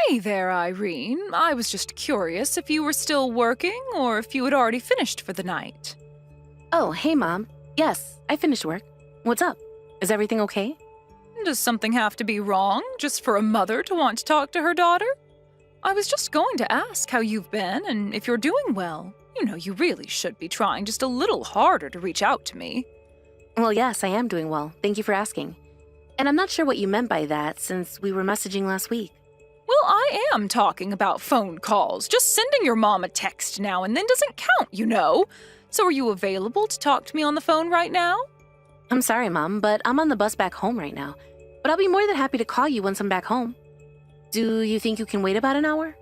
Hey there, Irene. I was just curious if you were still working or if you had already finished for the night. Oh, hey, Mom. Yes, I finished work. What's up? Is everything okay? Does something have to be wrong just for a mother to want to talk to her daughter? I was just going to ask how you've been and if you're doing well. You know, you really should be trying just a little harder to reach out to me. Well, yes, I am doing well. Thank you for asking. And I'm not sure what you meant by that since we were messaging last week. Well, I am talking about phone calls. Just sending your mom a text now and then doesn't count, you know. So are you available to talk to me on the phone right now? I'm sorry, Mom, but I'm on the bus back home right now. But I'll be more than happy to call you once I'm back home. Do you think you can wait about an hour?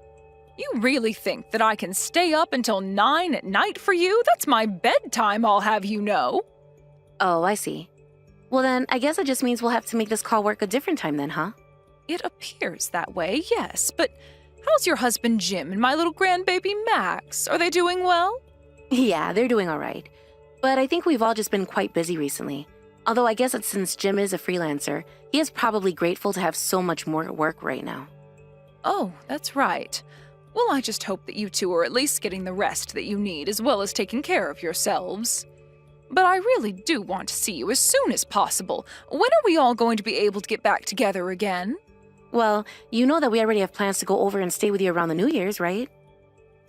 You really think that I can stay up until 9 at night for you? That's my bedtime, I'll have you know. Oh, I see. Well then, I guess it just means we'll have to make this call work a different time then, huh? It appears that way, yes, but how's your husband Jim and my little grandbaby Max? Are they doing well? Yeah, they're doing all right. But I think we've all just been quite busy recently. Although I guess it's since Jim is a freelancer, he is probably grateful to have so much more work right now. Oh, that's right. Well, I just hope that you two are at least getting the rest that you need as well as taking care of yourselves. But I really do want to see you as soon as possible. When are we all going to be able to get back together again? Well, you know that we already have plans to go over and stay with you around the New Year's, right?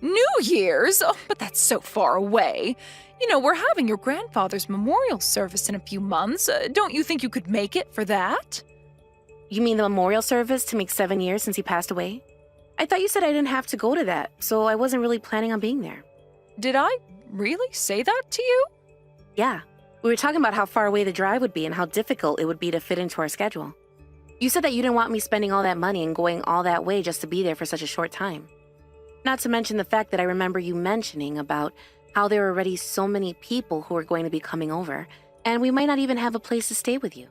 New Year's? Oh, but that's so far away. You know, we're having your grandfather's memorial service in a few months. Don't you think you could make it for that? You mean the memorial service to make 7 years since he passed away? I thought you said I didn't have to go to that, so I wasn't really planning on being there. Did I really say that to you? Yeah, we were talking about how far away the drive would be and how difficult it would be to fit into our schedule. You said that you didn't want me spending all that money and going all that way just to be there for such a short time. Not to mention the fact that I remember you mentioning about how there are already so many people who are going to be coming over, and we might not even have a place to stay with you.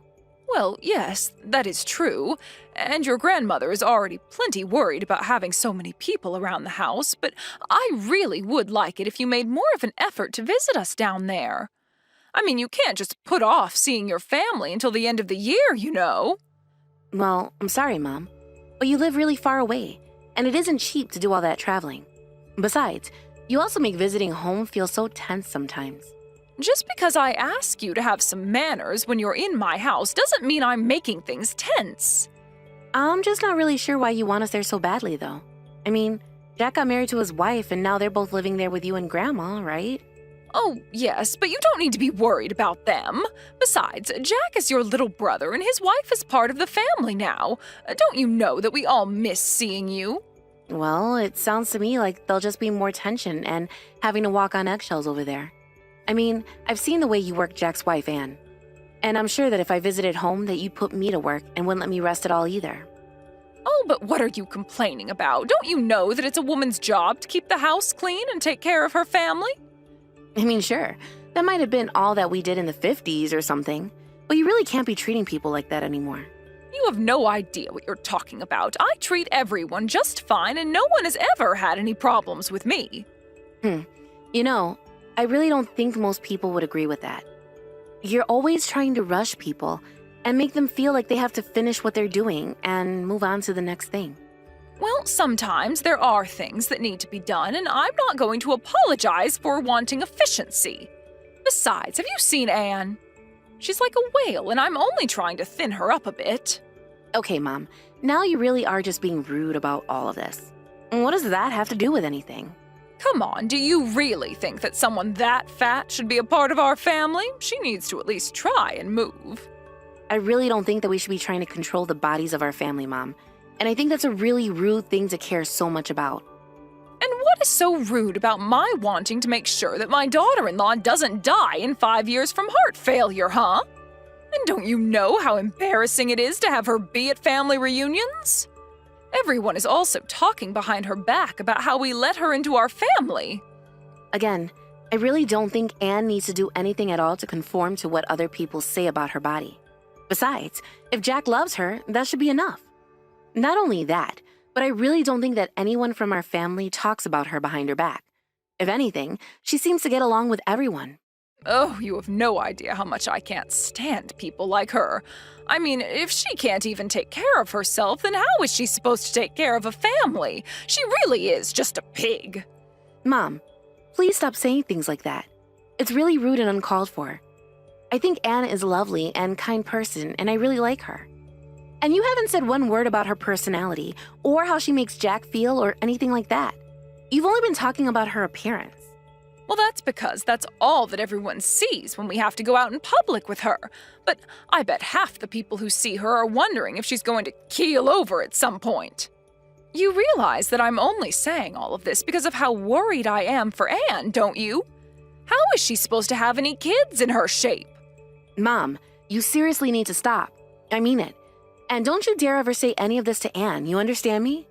Well, yes, that is true. And your grandmother is already plenty worried about having so many people around the house, but I really would like it if you made more of an effort to visit us down there. I mean, you can't just put off seeing your family until the end of the year, you know. Well, I'm sorry, Mom, but you live really far away, and it isn't cheap to do all that traveling. Besides, you also make visiting home feel so tense sometimes. Just because I ask you to have some manners when you're in my house doesn't mean I'm making things tense. I'm just not really sure why you want us there so badly, though. I mean, Jack got married to his wife, and now they're both living there with you and Grandma, right? Oh, yes, but you don't need to be worried about them. Besides, Jack is your little brother and his wife is part of the family now. Don't you know that we all miss seeing you? Well, it sounds to me like there'll just be more tension and having to walk on eggshells over there. I mean, I've seen the way you work Jack's wife, Anne. And I'm sure that if I visited home that you'd put me to work and wouldn't let me rest at all either. Oh, but what are you complaining about? Don't you know that it's a woman's job to keep the house clean and take care of her family? I mean, sure, that might have been all that we did in the 50s or something, but you really can't be treating people like that anymore. You have no idea what you're talking about. I treat everyone just fine and no one has ever had any problems with me. You know, I really don't think most people would agree with that. You're always trying to rush people and make them feel like they have to finish what they're doing and move on to the next thing. Well, sometimes there are things that need to be done, and I'm not going to apologize for wanting efficiency. Besides, have you seen Anne? She's like a whale, and I'm only trying to thin her up a bit. Okay, Mom, now you really are just being rude about all of this. What does that have to do with anything? Come on, do you really think that someone that fat should be a part of our family? She needs to at least try and move. I really don't think that we should be trying to control the bodies of our family, Mom. And I think that's a really rude thing to care so much about. And what is so rude about my wanting to make sure that my daughter-in-law doesn't die in 5 years from heart failure, huh? And don't you know how embarrassing it is to have her be at family reunions? Everyone is also talking behind her back about how we let her into our family. Again, I really don't think Anne needs to do anything at all to conform to what other people say about her body. Besides, if Jack loves her, that should be enough. Not only that, but I really don't think that anyone from our family talks about her behind her back. If anything, she seems to get along with everyone. Oh, you have no idea how much I can't stand people like her. I mean, if she can't even take care of herself, then how is she supposed to take care of a family? She really is just a pig. Mom, please stop saying things like that. It's really rude and uncalled for. I think Anne is a lovely and kind person, and I really like her. And you haven't said one word about her personality, or how she makes Jack feel, or anything like that. You've only been talking about her appearance. Well, that's because that's all that everyone sees when we have to go out in public with her. But I bet half the people who see her are wondering if she's going to keel over at some point. You realize that I'm only saying all of this because of how worried I am for Anne, don't you? How is she supposed to have any kids in her shape? Mom, you seriously need to stop. I mean it. And don't you dare ever say any of this to Anne, you understand me?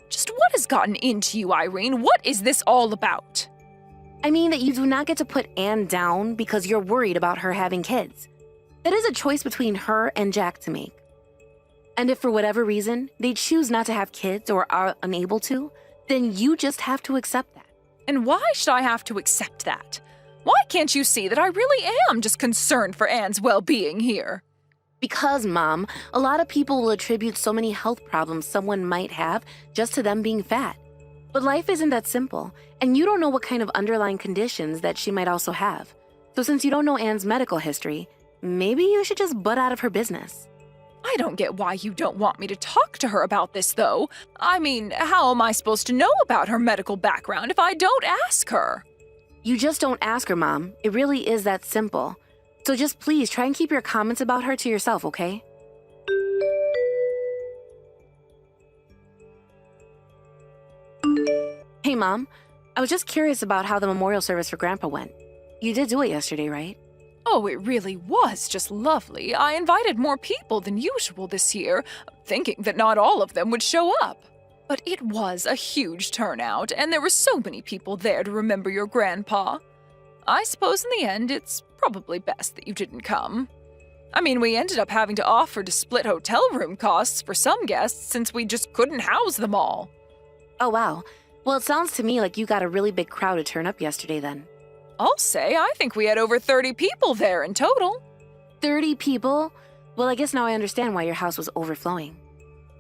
Just what has gotten into you, Irene? What is this all about? I mean that you do not get to put Anne down because you're worried about her having kids. That is a choice between her and Jack to make. And if for whatever reason they choose not to have kids or are unable to, then you just have to accept that. And why should I have to accept that? Why can't you see that I really am just concerned for Anne's well-being here? Because, Mom, a lot of people will attribute so many health problems someone might have just to them being fat. But life isn't that simple, and you don't know what kind of underlying conditions that she might also have. So since you don't know Anne's medical history, maybe you should just butt out of her business. I don't get why you don't want me to talk to her about this, though. I mean, how am I supposed to know about her medical background if I don't ask her? You just don't ask her, Mom. It really is that simple. So just please try and keep your comments about her to yourself, okay? Hey, Mom. I was just curious about how the memorial service for Grandpa went. You did do it yesterday, right? Oh, it really was just lovely. I invited more people than usual this year, thinking that not all of them would show up. But it was a huge turnout, and there were so many people there to remember your grandpa. I suppose in the end, it's probably best that you didn't come. I mean, we ended up having to offer to split hotel room costs for some guests since we just couldn't house them all. Oh, wow. Well, it sounds to me like you got a really big crowd to turn up yesterday then. I'll say I think we had over 30 people there in total. 30 people? Well, I guess now I understand why your house was overflowing.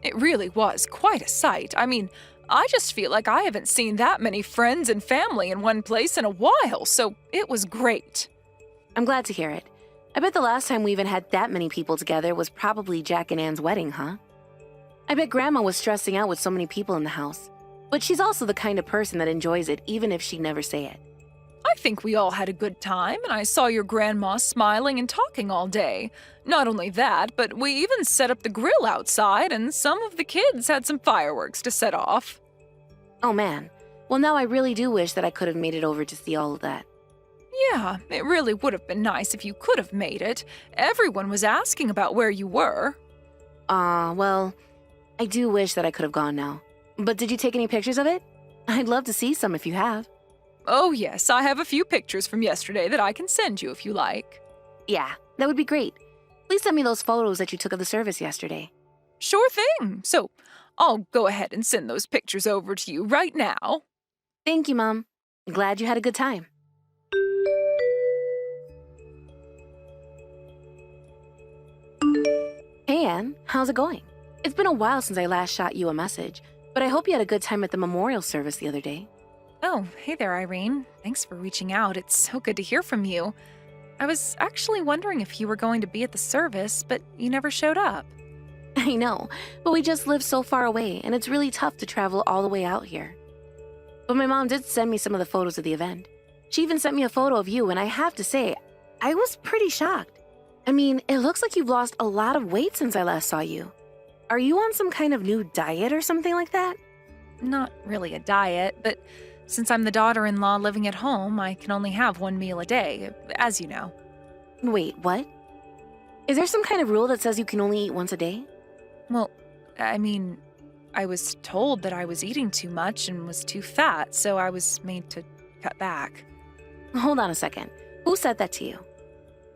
It really was quite a sight. I mean, I just feel like I haven't seen that many friends and family in one place in a while, so it was great. I'm glad to hear it. I bet the last time we even had that many people together was probably Jack and Anne's wedding, huh? I bet Grandma was stressing out with so many people in the house. But she's also the kind of person that enjoys it even if she'd never say it. I think we all had a good time, and I saw your grandma smiling and talking all day. Not only that, but we even set up the grill outside, and some of the kids had some fireworks to set off. Oh man. Well, now I really do wish that I could have made it over to see all of that. Yeah, it really would have been nice if you could have made it. Everyone was asking about where you were. Well, I do wish that I could have gone now. But did you take any pictures of it? I'd love to see some if you have. Oh yes, I have a few pictures from yesterday that I can send you if you like. Yeah, that would be great. Please send me those photos that you took of the service yesterday. Sure thing. So, I'll go ahead and send those pictures over to you right now. Thank you, Mom. Glad you had a good time. Hey, Anne. How's it going? It's been a while since I last shot you a message, but I hope you had a good time at the memorial service the other day. Oh, hey there, Irene. Thanks for reaching out. It's so good to hear from you. I was actually wondering if you were going to be at the service, but you never showed up. I know, but we just live so far away, and it's really tough to travel all the way out here. But my mom did send me some of the photos of the event. She even sent me a photo of you, and I have to say, I was pretty shocked. I mean, it looks like you've lost a lot of weight since I last saw you. Are you on some kind of new diet or something like that? Not really a diet, but since I'm the daughter-in-law living at home, I can only have one meal a day, as you know. Wait, what? Is there some kind of rule that says you can only eat once a day? Well, I mean, I was told that I was eating too much and was too fat, so I was made to cut back. Hold on a second. Who said that to you?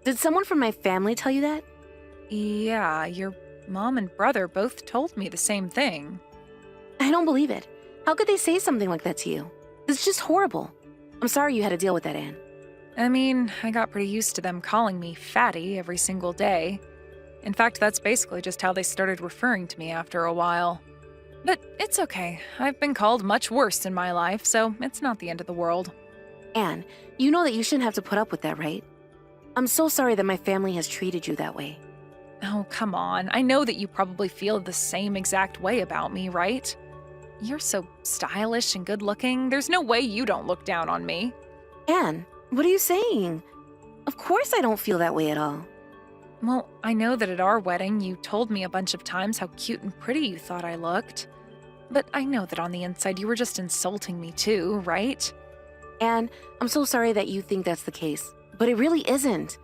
Did someone from my family tell you that? Yeah, your mom and brother both told me the same thing. I don't believe it. How could they say something like that to you? It's just horrible. I'm sorry you had to deal with that, Anne. I mean, I got pretty used to them calling me fatty every single day. In fact, that's basically just how they started referring to me after a while. But it's okay. I've been called much worse in my life, so it's not the end of the world. Anne, you know that you shouldn't have to put up with that, right? I'm so sorry that my family has treated you that way. Oh, come on. I know that you probably feel the same exact way about me, right? You're so stylish and good-looking. There's no way you don't look down on me. Anne, what are you saying? Of course I don't feel that way at all. Well, I know that at our wedding, you told me a bunch of times how cute and pretty you thought I looked. But I know that on the inside, you were just insulting me too, right? Anne, I'm so sorry that you think that's the case, but it really isn't.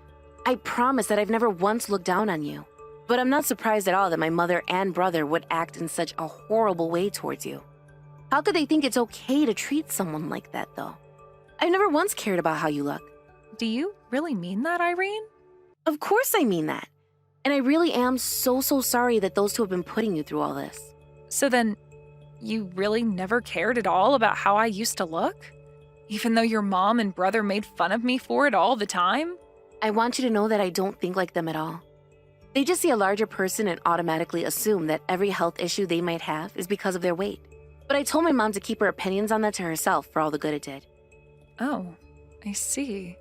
I promise that I've never once looked down on you. But I'm not surprised at all that my mother and brother would act in such a horrible way towards you. How could they think it's okay to treat someone like that, though? I've never once cared about how you look. Do you really mean that, Irene? Of course I mean that. And I really am so sorry that those two have been putting you through all this. So then, you really never cared at all about how I used to look? Even though your mom and brother made fun of me for it all the time? I want you to know that I don't think like them at all. They just see a larger person and automatically assume that every health issue they might have is because of their weight. But I told my mom to keep her opinions on that to herself for all the good it did. Oh, I see.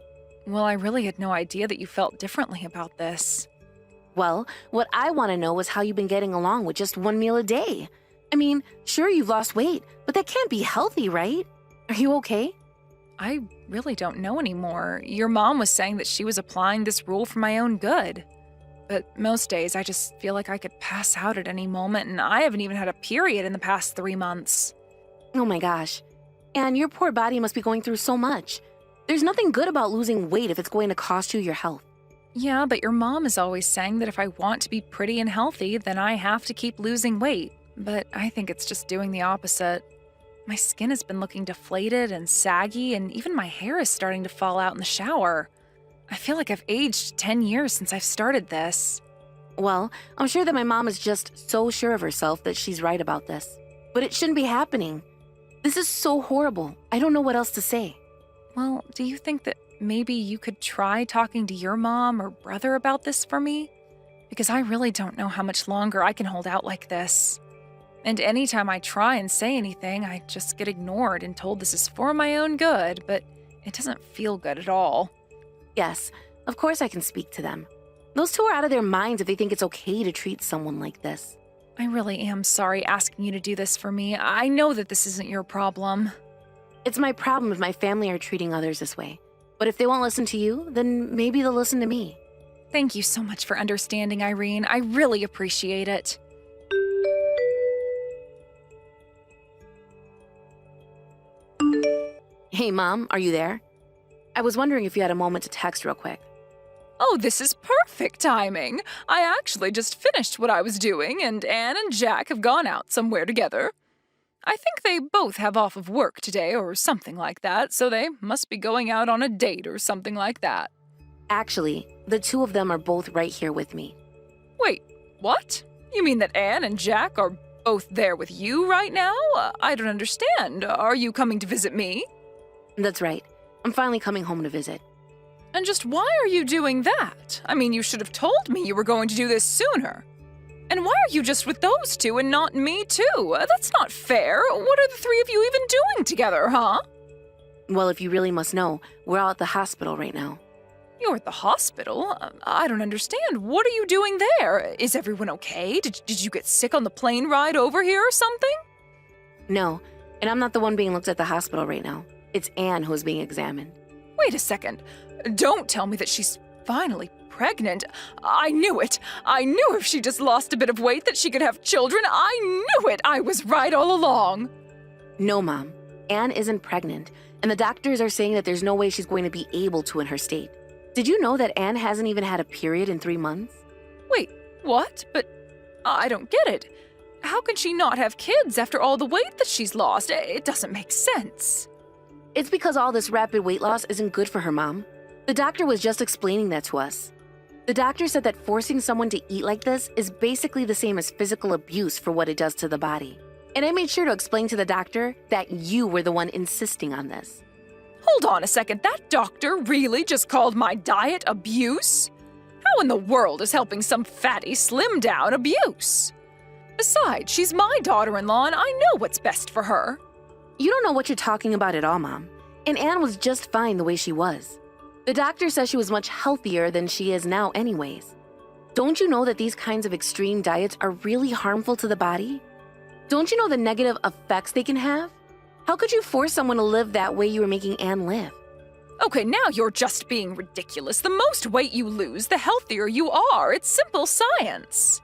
Well, I really had no idea that you felt differently about this. Well, what I want to know was how you've been getting along with just one meal a day. I mean, sure, you've lost weight, but that can't be healthy, right? Are you okay? I really don't know anymore. Your mom was saying that she was applying this rule for my own good. But most days, I just feel like I could pass out at any moment, and I haven't even had a period in the past 3 months. Oh my gosh. And your poor body must be going through so much. There's nothing good about losing weight if it's going to cost you your health. Yeah, but your mom is always saying that if I want to be pretty and healthy, then I have to keep losing weight. But I think it's just doing the opposite. My skin has been looking deflated and saggy, and even my hair is starting to fall out in the shower. I feel like I've aged 10 years since I've started this. Well, I'm sure that my mom is just so sure of herself that she's right about this. But it shouldn't be happening. This is so horrible. I don't know what else to say. Well, do you think that maybe you could try talking to your mom or brother about this for me? Because I really don't know how much longer I can hold out like this. And anytime I try and say anything, I just get ignored and told this is for my own good, but it doesn't feel good at all. Yes, of course I can speak to them. Those two are out of their minds if they think it's okay to treat someone like this. I really am sorry asking you to do this for me. I know that this isn't your problem. It's my problem if my family are treating others this way. But if they won't listen to you, then maybe they'll listen to me. Thank you so much for understanding, Irene. I really appreciate it. Hey, Mom, are you there? I was wondering if you had a moment to text real quick. Oh, this is perfect timing. I actually just finished what I was doing, and Anne and Jack have gone out somewhere together. I think they both have off of work today or something like that, so they must be going out on a date or something like that. Actually, the two of them are both right here with me. Wait, what? You mean that Anne and Jack are both there with you right now? I don't understand. Are you coming to visit me? That's right. I'm finally coming home to visit. And just why are you doing that? I mean, you should have told me you were going to do this sooner. And why are you just with those two and not me too? That's not fair. What are the three of you even doing together, huh? Well, if you really must know, we're all at the hospital right now. You're at the hospital? I don't understand. What are you doing there? Is everyone okay? Did you get sick on the plane ride over here or something? No, and I'm not the one being looked at the hospital right now. It's Anne who's being examined. Wait a second. Don't tell me that she's finally pregnant. I knew it. I knew if she just lost a bit of weight that she could have children. I knew it. I was right all along. No, Mom. Anne isn't pregnant, and the doctors are saying that there's no way she's going to be able to in her state. Did you know that Anne hasn't even had a period in 3 months? Wait, what? But I don't get it. How can she not have kids after all the weight that she's lost? It doesn't make sense. It's because all this rapid weight loss isn't good for her, Mom. The doctor was just explaining that to us. The doctor said that forcing someone to eat like this is basically the same as physical abuse for what it does to the body. And I made sure to explain to the doctor that you were the one insisting on this. Hold on a second, that doctor really just called my diet abuse? How in the world is helping some fatty slim down abuse? Besides, she's my daughter-in-law and I know what's best for her. You don't know what you're talking about at all, Mom. And Anne was just fine the way she was. The doctor says she was much healthier than she is now anyways. Don't you know that these kinds of extreme diets are really harmful to the body? Don't you know the negative effects they can have? How could you force someone to live that way you were making Anne live? Okay, now you're just being ridiculous. The most weight you lose, the healthier you are. It's simple science.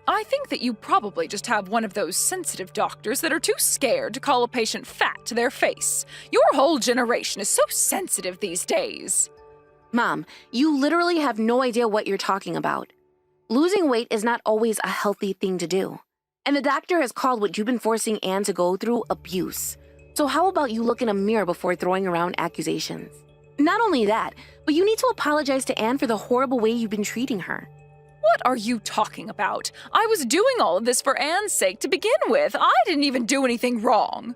I think that you probably just have one of those sensitive doctors that are too scared to call a patient fat to their face. Your whole generation is so sensitive these days. Mom, you literally have no idea what you're talking about. Losing weight is not always a healthy thing to do. And the doctor has called what you've been forcing Anne to go through abuse. So how about you look in a mirror before throwing around accusations? Not only that, but you need to apologize to Anne for the horrible way you've been treating her. What are you talking about? I was doing all of this for Anne's sake to begin with. I didn't even do anything wrong.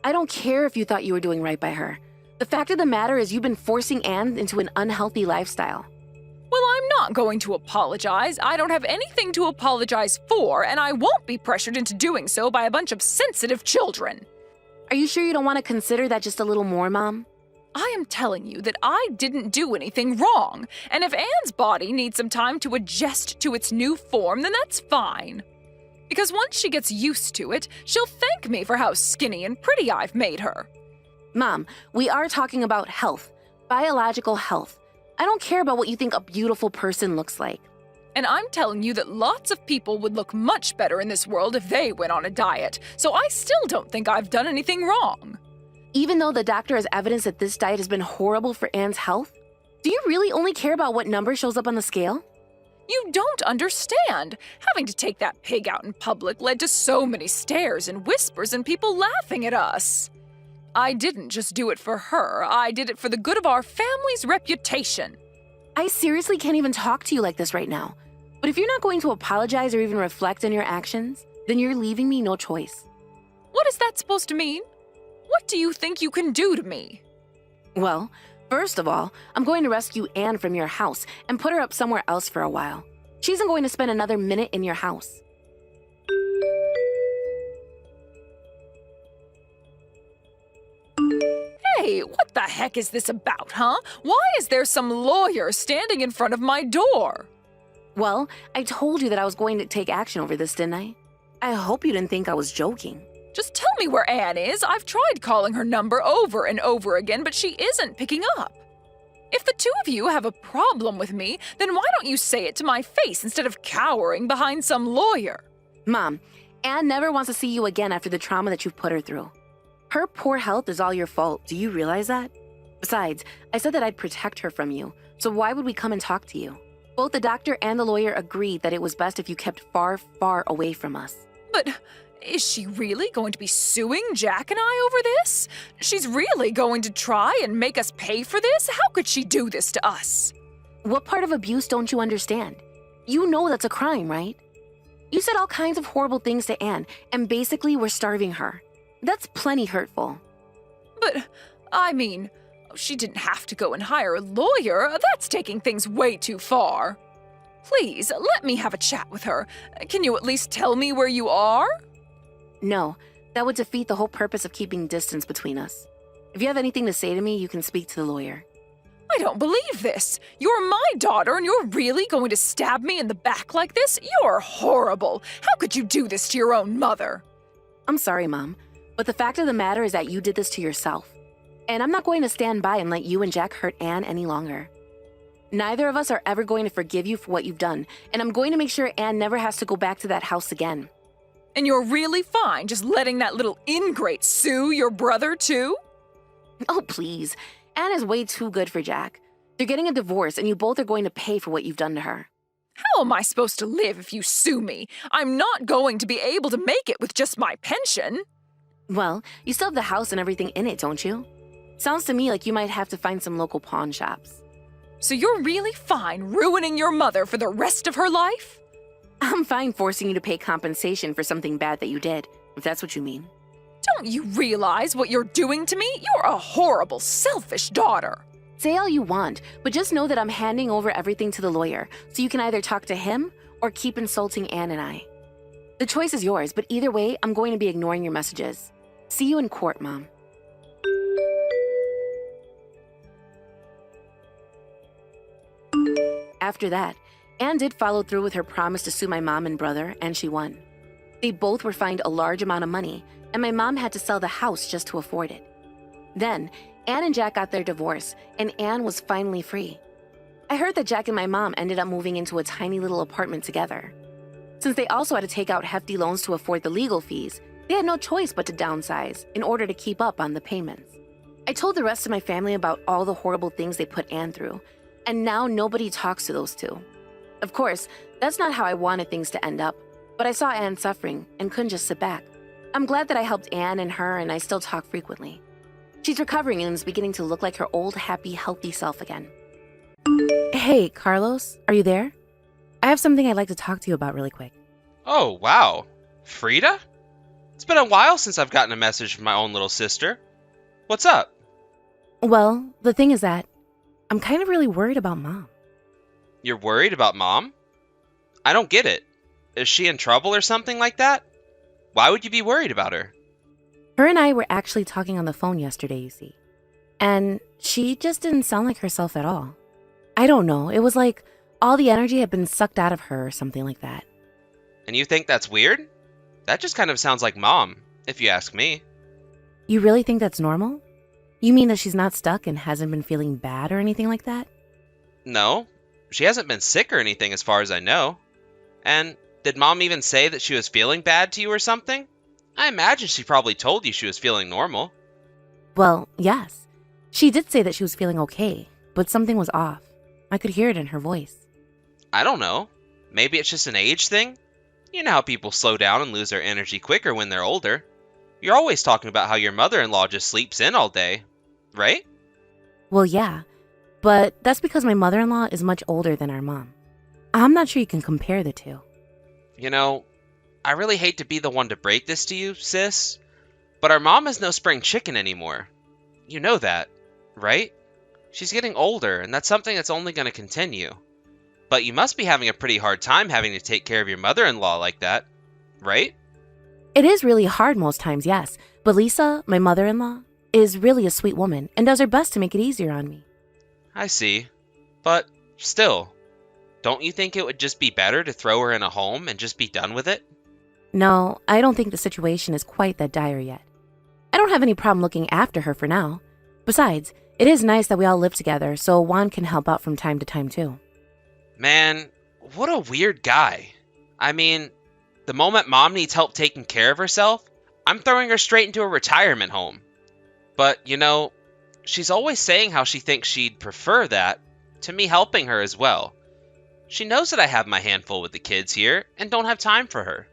I don't care if you thought you were doing right by her. The fact of the matter is you've been forcing Anne into an unhealthy lifestyle. Well, I'm not going to apologize. I don't have anything to apologize for, and I won't be pressured into doing so by a bunch of sensitive children. Are you sure you don't want to consider that just a little more, Mom? I am telling you that I didn't do anything wrong, and if Anne's body needs some time to adjust to its new form, then that's fine. Because once she gets used to it, she'll thank me for how skinny and pretty I've made her. Mom, we are talking about health, biological health. I don't care about what you think a beautiful person looks like. And I'm telling you that lots of people would look much better in this world if they went on a diet, so I still don't think I've done anything wrong. Even though the doctor has evidence that this diet has been horrible for Anne's health, do you really only care about what number shows up on the scale? You don't understand. Having to take that pig out in public led to so many stares and whispers and people laughing at us. I didn't just do it for her, I did it for the good of our family's reputation. I seriously can't even talk to you like this right now. But if you're not going to apologize or even reflect on your actions, then you're leaving me no choice. What is that supposed to mean? What do you think you can do to me? Well, first of all, I'm going to rescue Anne from your house and put her up somewhere else for a while. She isn't going to spend another minute in your house. Hey, what the heck is this about, huh? Why is there some lawyer standing in front of my door? Well, I told you that I was going to take action over this, didn't I? I hope you didn't think I was joking. Just tell me where Anne is. I've tried calling her number over and over again, but she isn't picking up. If the two of you have a problem with me, then why don't you say it to my face instead of cowering behind some lawyer? Mom, Anne never wants to see you again after the trauma that you've put her through. Her poor health is all your fault. Do you realize that? Besides, I said that I'd protect her from you, so why would we come and talk to you? Both the doctor and the lawyer agreed that it was best if you kept far, far away from us. But is she really going to be suing Jack and I over this? She's really going to try and make us pay for this? How could she do this to us? What part of abuse don't you understand? You know that's a crime, right? You said all kinds of horrible things to Anne, and basically we're starving her. That's plenty hurtful. But, I mean, she didn't have to go and hire a lawyer. That's taking things way too far. Please, let me have a chat with her. Can you at least tell me where you are? No, that would defeat the whole purpose of keeping distance between us. If you have anything to say to me, you can speak to the lawyer. I don't believe this. You're my daughter and you're really going to stab me in the back like this? You're horrible. How could you do this to your own mother? I'm sorry, Mom, but the fact of the matter is that you did this to yourself. And I'm not going to stand by and let you and Jack hurt Anne any longer. Neither of us are ever going to forgive you for what you've done, and I'm going to make sure Anne never has to go back to that house again. And you're really fine just letting that little ingrate sue your brother too? Oh, please. Anne is way too good for Jack. They're getting a divorce, and you both are going to pay for what you've done to her. How am I supposed to live if you sue me? I'm not going to be able to make it with just my pension. Well, you still have the house and everything in it, don't you? Sounds to me like you might have to find some local pawn shops. So you're really fine ruining your mother for the rest of her life? I'm fine forcing you to pay compensation for something bad that you did, if that's what you mean. Don't you realize what you're doing to me? You're a horrible, selfish daughter. Say all you want, but just know that I'm handing over everything to the lawyer, so you can either talk to him or keep insulting Anne and I. The choice is yours, but either way, I'm going to be ignoring your messages. See you in court, Mom. After that, Anne did follow through with her promise to sue my mom and brother, and she won. They both were fined a large amount of money, and my mom had to sell the house just to afford it. Then, Anne and Jack got their divorce, and Anne was finally free. I heard that Jack and my mom ended up moving into a tiny little apartment together. Since they also had to take out hefty loans to afford the legal fees, they had no choice but to downsize in order to keep up on the payments. I told the rest of my family about all the horrible things they put Anne through, and now nobody talks to those two. Of course, that's not how I wanted things to end up, but I saw Anne suffering and couldn't just sit back. I'm glad that I helped Anne and her, and I still talk frequently. She's recovering and is beginning to look like her old, happy, healthy self again. Hey, Carlos, are you there? I have something I'd like to talk to you about really quick. Oh, wow. Frida? It's been a while since I've gotten a message from my own little sister. What's up? Well, the thing is that I'm kind of really worried about Mom. You're worried about Mom? I don't get it. Is she in trouble or something like that? Why would you be worried about her? Her and I were actually talking on the phone yesterday, you see. And she just didn't sound like herself at all. I don't know, it was like all the energy had been sucked out of her or something like that. And you think that's weird? That just kind of sounds like Mom, if you ask me. You really think that's normal? You mean that she's not stuck and hasn't been feeling bad or anything like that? No, she hasn't been sick or anything as far as I know. And did Mom even say that she was feeling bad to you or something? I imagine she probably told you she was feeling normal. Well, yes. She did say that she was feeling okay, but something was off. I could hear it in her voice. I don't know. Maybe it's just an age thing? You know how people slow down and lose their energy quicker when they're older. You're always talking about how your mother-in-law just sleeps in all day, right? Well, yeah, but that's because my mother-in-law is much older than our mom. I'm not sure you can compare the two. You know, I really hate to be the one to break this to you, sis, but our mom is no spring chicken anymore. You know that, right? She's getting older, and that's something that's only going to continue. But you must be having a pretty hard time having to take care of your mother-in-law like that, right? It is really hard most times, yes, but Lisa, my mother-in-law, is really a sweet woman and does her best to make it easier on me. I see. But still, don't you think it would just be better to throw her in a home and just be done with it? No, I don't think the situation is quite that dire yet. I don't have any problem looking after her for now. Besides, it is nice that we all live together, so Juan can help out from time to time too. Man, what a weird guy. I mean, the moment Mom needs help taking care of herself, I'm throwing her straight into a retirement home. But, you know, she's always saying how she thinks she'd prefer that to me helping her as well. She knows that I have my handful with the kids here and don't have time for her.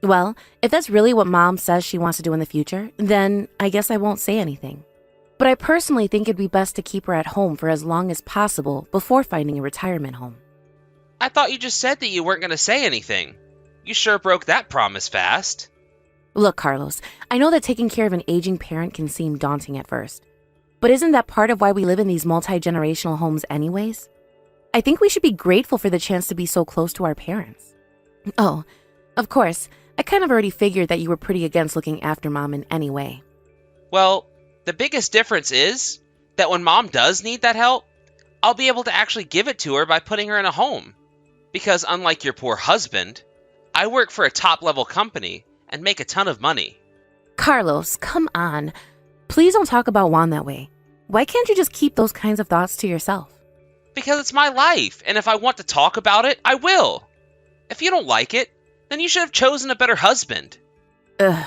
Well, if that's really what Mom says she wants to do in the future, then I guess I won't say anything. But I personally think it'd be best to keep her at home for as long as possible before finding a retirement home. I thought you just said that you weren't going to say anything. You sure broke that promise fast. Look, Carlos, I know that taking care of an aging parent can seem daunting at first. But isn't that part of why we live in these multi-generational homes anyways? I think we should be grateful for the chance to be so close to our parents. Oh, of course, I kind of already figured that you were pretty against looking after Mom in any way. Well, the biggest difference is that when Mom does need that help, I'll be able to actually give it to her by putting her in a home. Because unlike your poor husband, I work for a top-level company and make a ton of money. Carlos, come on. Please don't talk about Juan that way. Why can't you just keep those kinds of thoughts to yourself? Because it's my life, and if I want to talk about it, I will. If you don't like it, then you should have chosen a better husband. Ugh,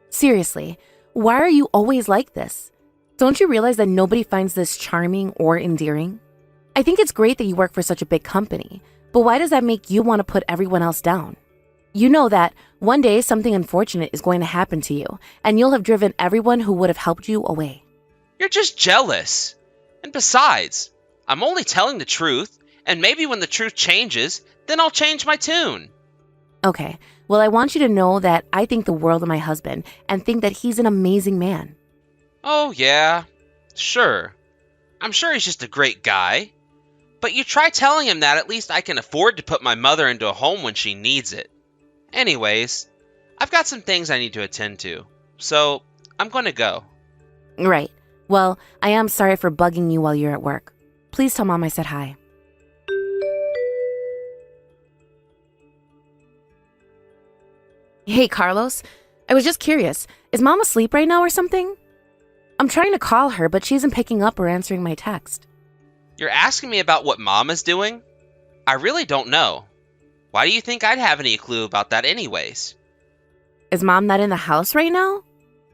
seriously, why are you always like this? Don't you realize that nobody finds this charming or endearing? I think it's great that you work for such a big company, but why does that make you want to put everyone else down? You know that one day something unfortunate is going to happen to you, and you'll have driven everyone who would have helped you away. You're just jealous. And besides, I'm only telling the truth, and maybe when the truth changes, then I'll change my tune. Okay, well, I want you to know that I think the world of my husband and think that he's an amazing man. Oh, yeah. Sure. I'm sure he's just a great guy. But you try telling him that at least I can afford to put my mother into a home when she needs it. Anyways, I've got some things I need to attend to, so I'm going to go. Right. Well, I am sorry for bugging you while you're at work. Please tell Mom I said hi. Hey, Carlos. I was just curious. Is Mom asleep right now or something? I'm trying to call her, but she isn't picking up or answering my text. You're asking me about what Mom is doing? I really don't know. Why do you think I'd have any clue about that anyways? Is Mom not in the house right now?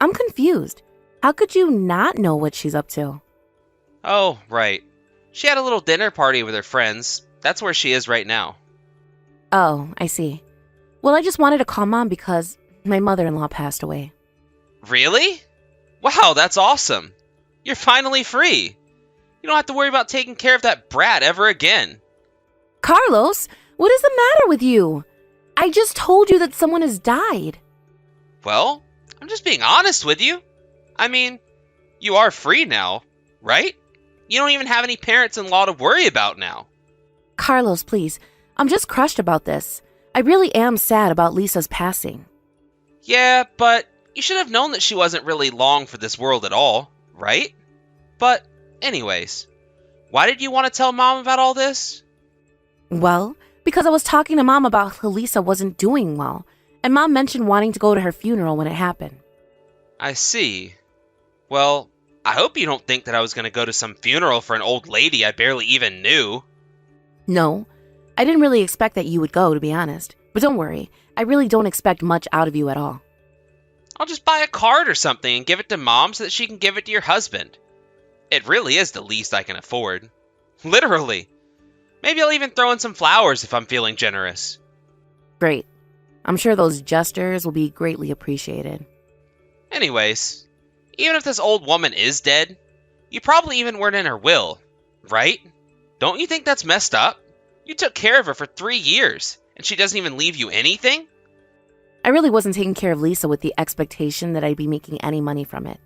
I'm confused. How could you not know what she's up to? Oh, right. She had a little dinner party with her friends. That's where she is right now. Oh, I see. Well, I just wanted to call Mom because my mother-in-law passed away. Really? Wow, that's awesome. You're finally free. You don't have to worry about taking care of that brat ever again. Carlos, what is the matter with you? I just told you that someone has died. Well, I'm just being honest with you. I mean, you are free now, right? You don't even have any parents-in-law to worry about now. Carlos, please. I'm just crushed about this. I really am sad about Lisa's passing. Yeah, but you should have known that she wasn't really long for this world at all, right? But anyways, why did you want to tell Mom about all this? Well, because I was talking to Mom about how Lisa wasn't doing well, and Mom mentioned wanting to go to her funeral when it happened. I see. Well, I hope you don't think that I was going to go to some funeral for an old lady I barely even knew. No, I didn't really expect that you would go, to be honest. But don't worry, I really don't expect much out of you at all. I'll just buy a card or something and give it to Mom so that she can give it to your husband. It really is the least I can afford. Literally. Maybe I'll even throw in some flowers if I'm feeling generous. Great. I'm sure those gestures will be greatly appreciated. Anyways, even if this old woman is dead, you probably even weren't in her will, right? Don't you think that's messed up? You took care of her for 3 years, and she doesn't even leave you anything? I really wasn't taking care of Lisa with the expectation that I'd be making any money from it.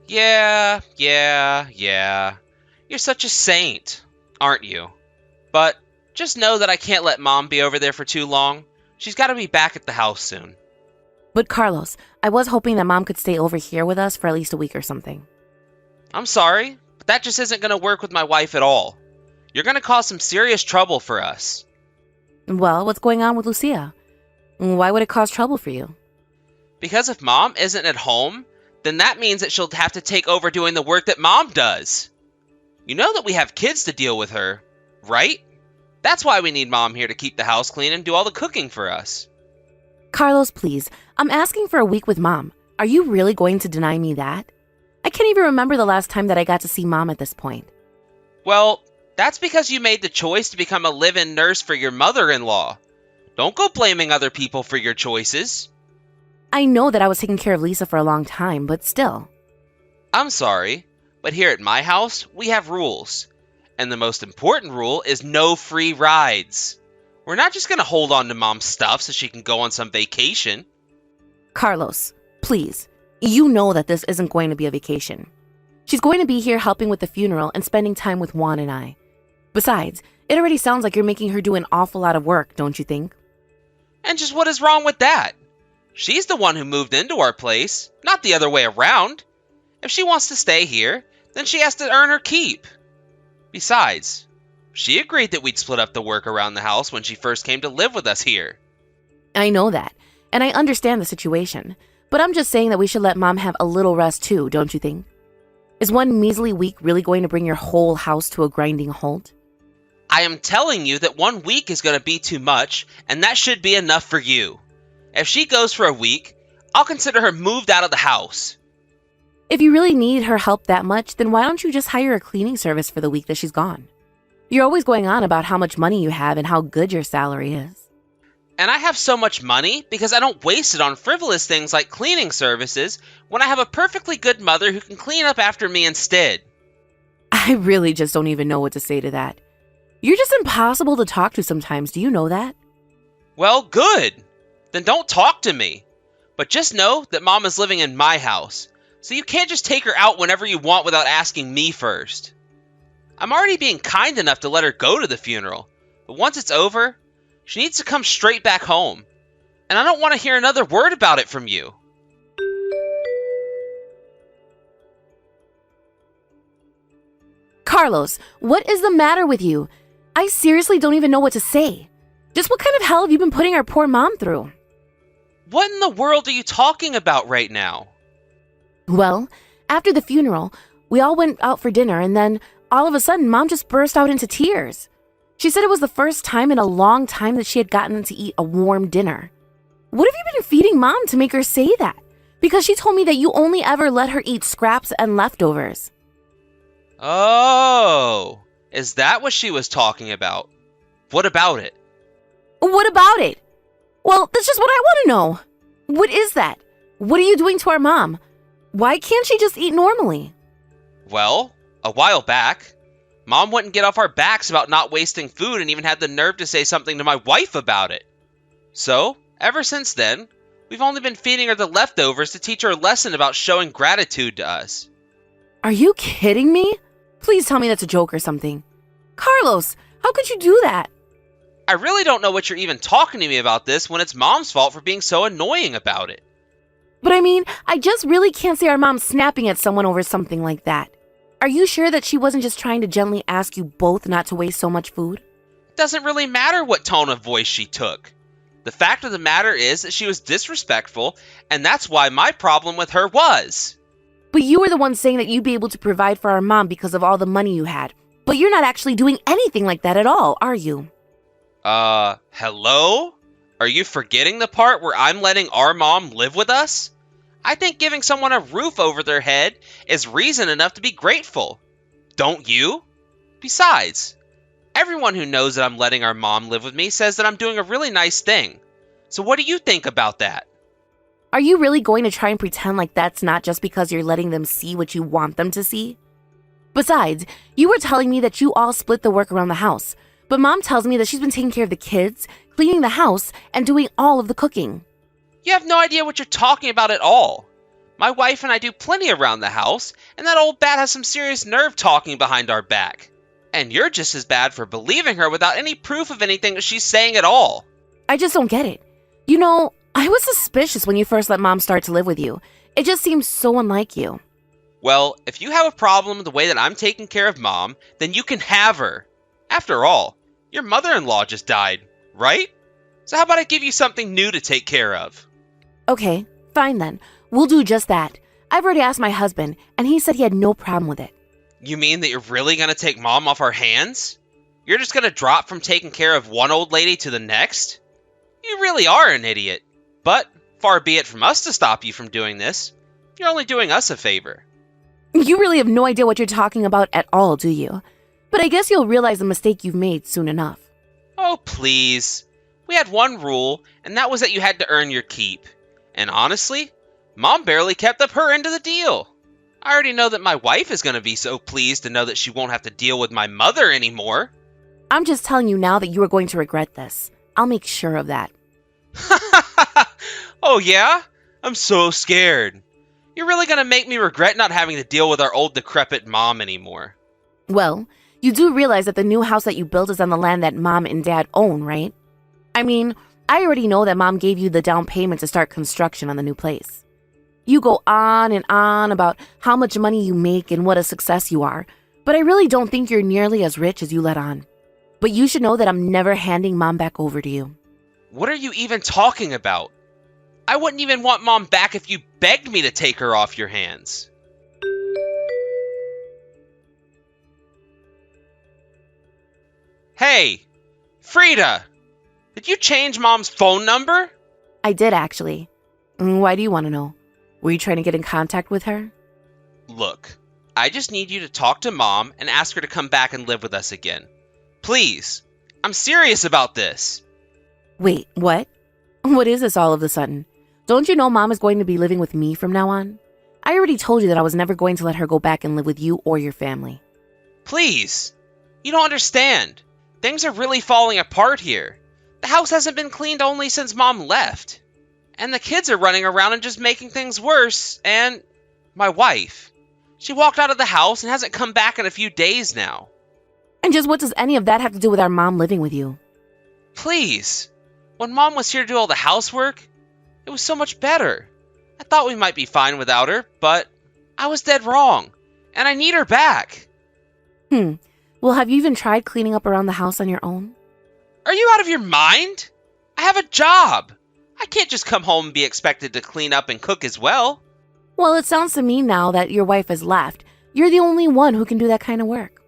Yeah. You're such a saint, aren't you? But just know that I can't let Mom be over there for too long. She's got to be back at the house soon. But Carlos, I was hoping that Mom could stay over here with us for at least a week or something. I'm sorry, but that just isn't going to work with my wife at all. You're going to cause some serious trouble for us. Well, what's going on with Lucia? Why would it cause trouble for you? Because if Mom isn't at home, then that means that she'll have to take over doing the work that Mom does. You know that we have kids to deal with her, right? That's why we need Mom here to keep the house clean and do all the cooking for us. Carlos, please. I'm asking for a week with Mom. Are you really going to deny me that? I can't even remember the last time that I got to see Mom at this point. Well, that's because you made the choice to become a live-in nurse for your mother-in-law. Don't go blaming other people for your choices. I know that I was taking care of Lisa for a long time, but still. I'm sorry, but here at my house, we have rules. And the most important rule is no free rides. We're not just going to hold on to Mom's stuff so she can go on some vacation. Carlos, please. You know that this isn't going to be a vacation. She's going to be here helping with the funeral and spending time with Juan and I. Besides, it already sounds like you're making her do an awful lot of work, don't you think? And just what is wrong with that? She's the one who moved into our place, not the other way around. If she wants to stay here, then she has to earn her keep. Besides, she agreed that we'd split up the work around the house when she first came to live with us here. I know that, and I understand the situation. But I'm just saying that we should let Mom have a little rest too, don't you think? Is one measly week really going to bring your whole house to a grinding halt? I am telling you that 1 week is going to be too much, and that should be enough for you. If she goes for a week, I'll consider her moved out of the house. If you really need her help that much, then why don't you just hire a cleaning service for the week that she's gone? You're always going on about how much money you have and how good your salary is. And I have so much money because I don't waste it on frivolous things like cleaning services when I have a perfectly good mother who can clean up after me instead. I really just don't even know what to say to that. You're just impossible to talk to sometimes, do you know that? Well, good. then don't talk to me. But just know that Mom is living in my house, so you can't just take her out whenever you want without asking me first. I'm already being kind enough to let her go to the funeral, but once it's over, she needs to come straight back home. And I don't want to hear another word about it from you. Carlos, what is the matter with you? I seriously don't even know what to say. Just what kind of hell have you been putting our poor mom through? What in the world are you talking about right now? Well, after the funeral, we all went out for dinner, and then all of a sudden, Mom just burst out into tears. She said it was the first time in a long time that she had gotten to eat a warm dinner. What have you been feeding Mom to make her say that? Because she told me that you only ever let her eat scraps and leftovers. Oh, is that what she was talking about? What about it? What about it? Well, that's just what I want to know. What is that? What are you doing to our mom? Why can't she just eat normally? Well, a while back, Mom wouldn't get off our backs about not wasting food and even had the nerve to say something to my wife about it. So, ever since then, we've only been feeding her the leftovers to teach her a lesson about showing gratitude to us. Are you kidding me? Please tell me that's a joke or something. Carlos, how could you do that? I really don't know what you're even talking to me about this when it's Mom's fault for being so annoying about it. But I mean, I just really can't see our mom snapping at someone over something like that. Are you sure that she wasn't just trying to gently ask you both not to waste so much food? It doesn't really matter what tone of voice she took. The fact of the matter is that she was disrespectful, and that's why my problem with her was. But you were the one saying that you'd be able to provide for our mom because of all the money you had. But you're not actually doing anything like that at all, are you? Hello? Are you forgetting the part where I'm letting our mom live with us? I think giving someone a roof over their head is reason enough to be grateful. Don't you? Besides, everyone who knows that I'm letting our mom live with me says that I'm doing a really nice thing. So what do you think about that? Are you really going to try and pretend like that's not just because you're letting them see what you want them to see? Besides, you were telling me that you all split the work around the house, but Mom tells me that she's been taking care of the kids, cleaning the house, and doing all of the cooking. You have no idea what you're talking about at all. My wife and I do plenty around the house, and that old bat has some serious nerve talking behind our back. And you're just as bad for believing her without any proof of anything that she's saying at all. I just don't get it. You know, I was suspicious when you first let Mom start to live with you. It just seems so unlike you. Well, if you have a problem with the way that I'm taking care of Mom, then you can have her. After all, your mother-in-law just died, right? So how about I give you something new to take care of? Okay, fine then. We'll do just that. I've already asked my husband, and he said he had no problem with it. You mean that you're really going to take Mom off our hands? You're just going to drop from taking care of one old lady to the next? You really are an idiot. But far be it from us to stop you from doing this. You're only doing us a favor. You really have no idea what you're talking about at all, do you? But I guess you'll realize the mistake you've made soon enough. Oh, please. We had one rule, and that was that you had to earn your keep. And honestly, Mom barely kept up her end of the deal. I already know that my wife is going to be so pleased to know that she won't have to deal with my mother anymore. I'm just telling you now that you are going to regret this. I'll make sure of that. Oh yeah? I'm so scared. You're really going to make me regret not having to deal with our old decrepit mom anymore. Well, you do realize that the new house that you built is on the land that Mom and Dad own, right? I mean, I already know that Mom gave you the down payment to start construction on the new place. You go on and on about how much money you make and what a success you are, but I really don't think you're nearly as rich as you let on. But you should know that I'm never handing Mom back over to you. What are you even talking about? I wouldn't even want Mom back if you begged me to take her off your hands. Hey, Frida! Did you change Mom's phone number? I did, actually. Why do you want to know? Were you trying to get in contact with her? Look, I just need you to talk to Mom and ask her to come back and live with us again. Please, I'm serious about this. Wait, what? What is this all of a sudden? Don't you know Mom is going to be living with me from now on? I already told you that I was never going to let her go back and live with you or your family. Please, you don't understand. Things are really falling apart here. The house hasn't been cleaned only since Mom left. And the kids are running around and just making things worse, and my wife. She walked out of the house and hasn't come back in a few days now. And just what does any of that have to do with our mom living with you? Please. When Mom was here to do all the housework, it was so much better. I thought we might be fine without her, but I was dead wrong, and I need her back. Well, have you even tried cleaning up around the house on your own? Are you out of your mind? I have a job. I can't just come home and be expected to clean up and cook as well. Well, it sounds to me now that your wife has left, you're the only one who can do that kind of work.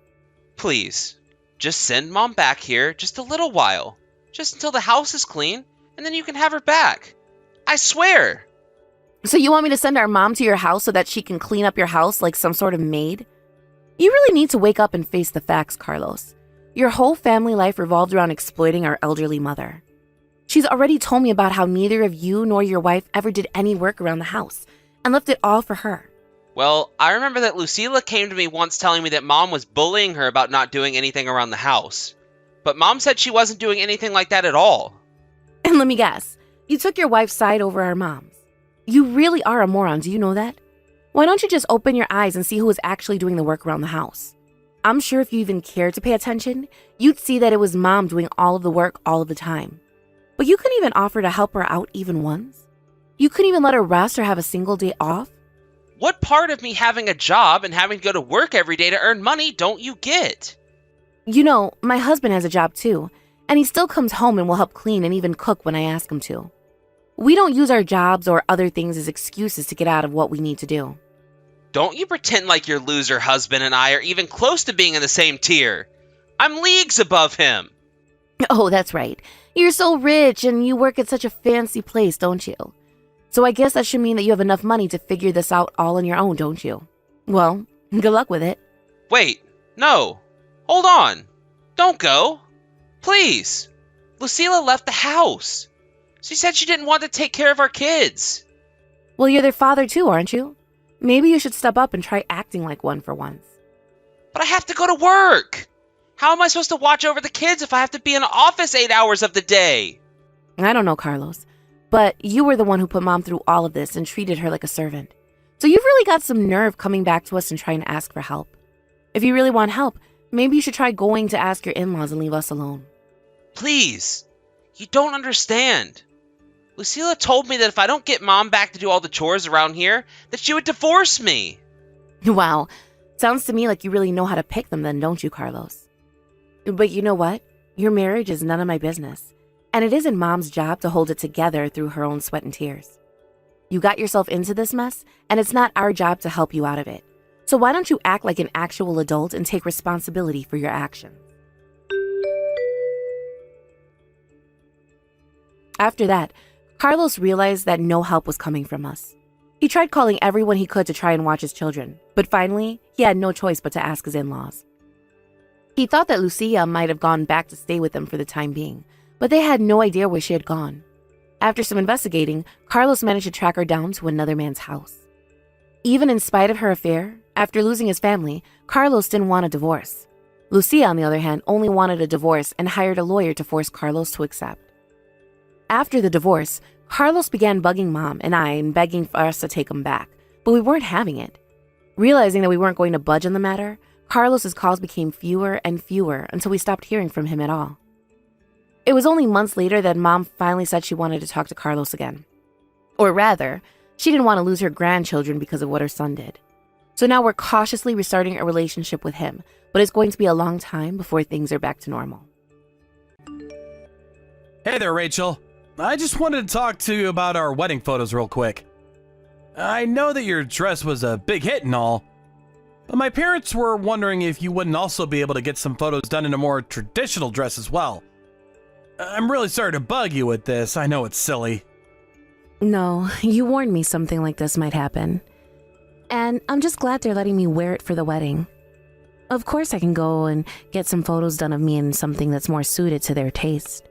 Please, just send Mom back here just a little while. Just until the house is clean, and then you can have her back. I swear. So you want me to send our mom to your house so that she can clean up your house like some sort of maid? You really need to wake up and face the facts, Carlos. Your whole family life revolved around exploiting our elderly mother. She's already told me about how neither of you nor your wife ever did any work around the house and left it all for her. Well, I remember that Lucila came to me once telling me that Mom was bullying her about not doing anything around the house. But Mom said she wasn't doing anything like that at all. And let me guess, you took your wife's side over our mom's. You really are a moron, do you know that? Why don't you just open your eyes and see who was actually doing the work around the house? I'm sure if you even cared to pay attention, you'd see that it was Mom doing all of the work all of the time. But you couldn't even offer to help her out even once? You couldn't even let her rest or have a single day off? What part of me having a job and having to go to work every day to earn money don't you get? You know, my husband has a job too, and he still comes home and will help clean and even cook when I ask him to. We don't use our jobs or other things as excuses to get out of what we need to do. Don't you pretend like your loser husband and I are even close to being in the same tier. I'm leagues above him. Oh, that's right. You're so rich and you work at such a fancy place, don't you? So I guess that should mean that you have enough money to figure this out all on your own, don't you? Well, good luck with it. Wait, no. Hold on. Don't go. Please. Lucila left the house. She said she didn't want to take care of our kids. Well, you're their father too, aren't you? Maybe you should step up and try acting like one for once. But I have to go to work. How am I supposed to watch over the kids if I have to be in the office 8 hours of the day? I don't know, Carlos, but you were the one who put Mom through all of this and treated her like a servant. So you've really got some nerve coming back to us and trying to ask for help. If you really want help, maybe you should try going to ask your in-laws and leave us alone. Please. You don't understand. Lucila told me that if I don't get Mom back to do all the chores around here, that she would divorce me. Wow, sounds to me like you really know how to pick them then, don't you, Carlos? But you know what? Your marriage is none of my business, and it isn't Mom's job to hold it together through her own sweat and tears. You got yourself into this mess, and it's not our job to help you out of it. So why don't you act like an actual adult and take responsibility for your actions? After that, Carlos realized that no help was coming from us. He tried calling everyone he could to try and watch his children, but finally, he had no choice but to ask his in-laws. He thought that Lucia might have gone back to stay with them for the time being, but they had no idea where she had gone. After some investigating, Carlos managed to track her down to another man's house. Even in spite of her affair, after losing his family, Carlos didn't want a divorce. Lucia, on the other hand, only wanted a divorce and hired a lawyer to force Carlos to accept. After the divorce, Carlos began bugging Mom and I and begging for us to take him back, but we weren't having it. Realizing that we weren't going to budge on the matter, Carlos's calls became fewer and fewer until we stopped hearing from him at all. It was only months later that Mom finally said she wanted to talk to Carlos again. Or rather, she didn't want to lose her grandchildren because of what her son did. So now we're cautiously restarting a relationship with him, but it's going to be a long time before things are back to normal. Hey there, Rachel. I just wanted to talk to you about our wedding photos real quick. I know that your dress was a big hit and all, but my parents were wondering if you wouldn't also be able to get some photos done in a more traditional dress as well. I'm really sorry to bug you with this. I know it's silly. No, you warned me something like this might happen. And I'm just glad they're letting me wear it for the wedding. Of course I can go and get some photos done of me in something that's more suited to their taste.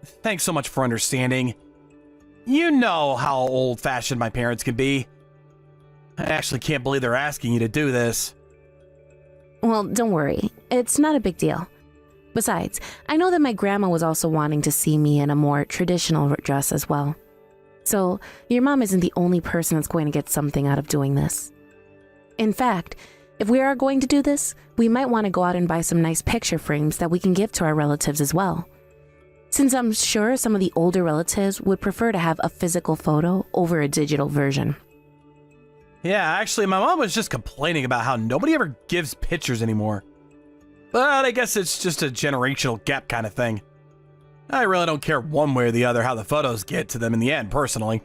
Thanks so much for understanding. You know how old-fashioned my parents can be. I actually can't believe they're asking you to do this. Well, don't worry. It's not a big deal. Besides, I know that my grandma was also wanting to see me in a more traditional dress as well. So, your mom isn't the only person that's going to get something out of doing this. In fact, if we are going to do this, we might want to go out and buy some nice picture frames that we can give to our relatives as well. Since I'm sure some of the older relatives would prefer to have a physical photo over a digital version. Yeah, actually, my mom was just complaining about how nobody ever gives pictures anymore. But I guess it's just a generational gap kind of thing. I really don't care one way or the other how the photos get to them in the end, personally.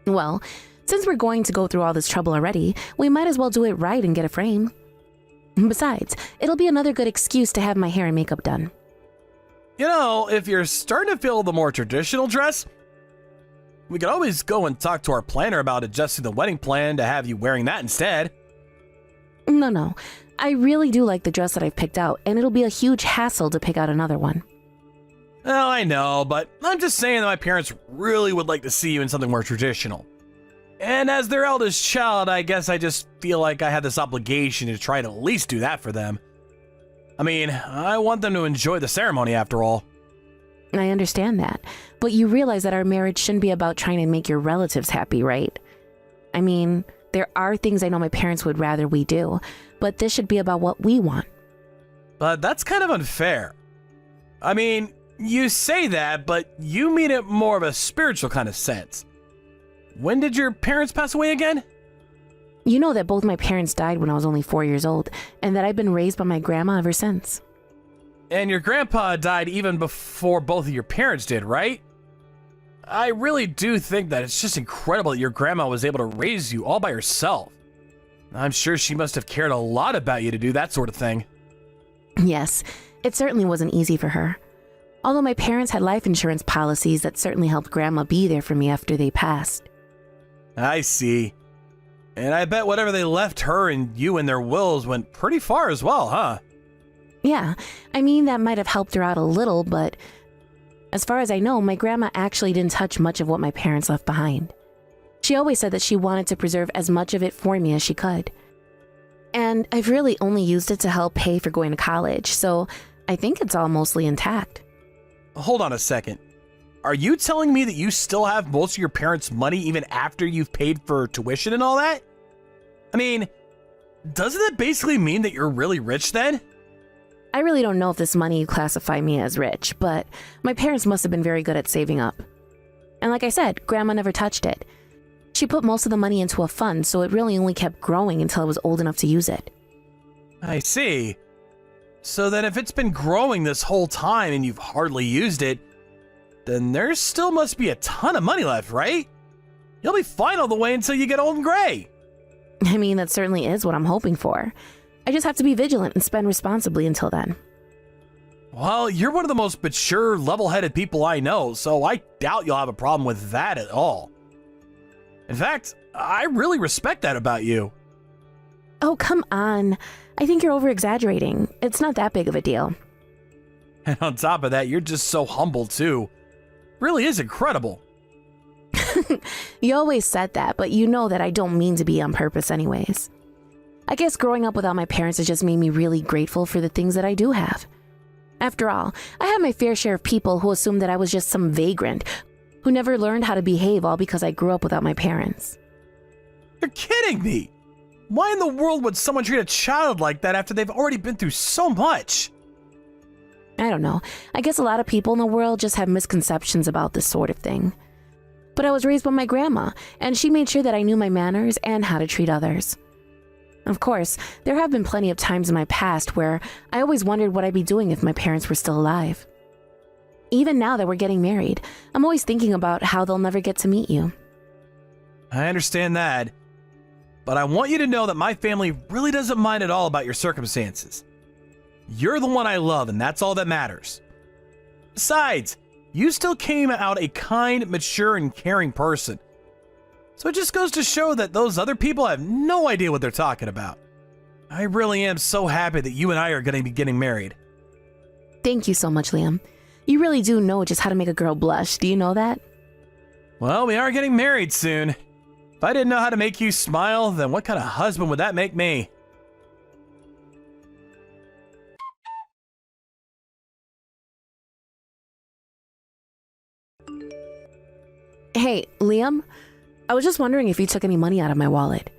Well, since we're going to go through all this trouble already, we might as well do it right and get a frame. Besides, it'll be another good excuse to have my hair and makeup done. You know, if you're starting to feel the more traditional dress, we could always go and talk to our planner about adjusting the wedding plan to have you wearing that instead. No. I really do like the dress that I've picked out, and it'll be a huge hassle to pick out another one. Well, I know, but I'm just saying that my parents really would like to see you in something more traditional. And as their eldest child, I guess I just feel like I have this obligation to try to at least do that for them. I mean, I want them to enjoy the ceremony after all. I understand that, but you realize that our marriage shouldn't be about trying to make your relatives happy, right? I mean, there are things I know my parents would rather we do, but this should be about what we want. But that's kind of unfair. I mean, you say that, but you mean it more of a spiritual kind of sense. When did your parents pass away again? You know that both my parents died when I was only 4 years old, and that I've been raised by my grandma ever since. And your grandpa died even before both of your parents did, right? I really do think that it's just incredible that your grandma was able to raise you all by herself. I'm sure she must have cared a lot about you to do that sort of thing. Yes, it certainly wasn't easy for her. Although my parents had life insurance policies that certainly helped Grandma be there for me after they passed. I see. And I bet whatever they left her and you in their wills went pretty far as well, huh? Yeah, I mean that might have helped her out a little, but as far as I know, my grandma actually didn't touch much of what my parents left behind. She always said that she wanted to preserve as much of it for me as she could. And I've really only used it to help pay for going to college, so I think it's all mostly intact. Hold on a second. Are you telling me that you still have most of your parents' money even after you've paid for tuition and all that? I mean, doesn't that basically mean that you're really rich then? I really don't know if this money you classify me as rich, but my parents must have been very good at saving up. And like I said, Grandma never touched it. She put most of the money into a fund, so it really only kept growing until I was old enough to use it. I see. So then if it's been growing this whole time and you've hardly used it, then there still must be a ton of money left, right? You'll be fine all the way until you get old and gray. I mean, that certainly is what I'm hoping for. I just have to be vigilant and spend responsibly until then. Well, you're one of the most mature, level-headed people I know, so I doubt you'll have a problem with that at all. In fact, I really respect that about you. Oh, come on. I think you're over-exaggerating. It's not that big of a deal. And on top of that, you're just so humble, too. Really is incredible. You always said that, but you know that I don't mean to be on purpose anyways. I guess growing up without my parents has just made me really grateful for the things that I do have. After all, I had my fair share of people who assumed that I was just some vagrant who never learned how to behave all because I grew up without my parents. You're kidding me! Why in the world would someone treat a child like that after they've already been through so much? I don't know. I guess a lot of people in the world just have misconceptions about this sort of thing. But I was raised by my grandma, and she made sure that I knew my manners and how to treat others. Of course, there have been plenty of times in my past where I always wondered what I'd be doing if my parents were still alive. Even now that we're getting married, I'm always thinking about how they'll never get to meet you. I understand that, but I want you to know that my family really doesn't mind at all about your circumstances. You're the one I love, and that's all that matters. Besides, you still came out a kind, mature, and caring person. So it just goes to show that those other people have no idea what they're talking about. I really am so happy that you and I are going to be getting married. Thank you so much, Liam. You really do know just how to make a girl blush, do you know that? Well, we are getting married soon. If I didn't know how to make you smile, then what kind of husband would that make me? Hey, Liam, I was just wondering if you took any money out of my wallet.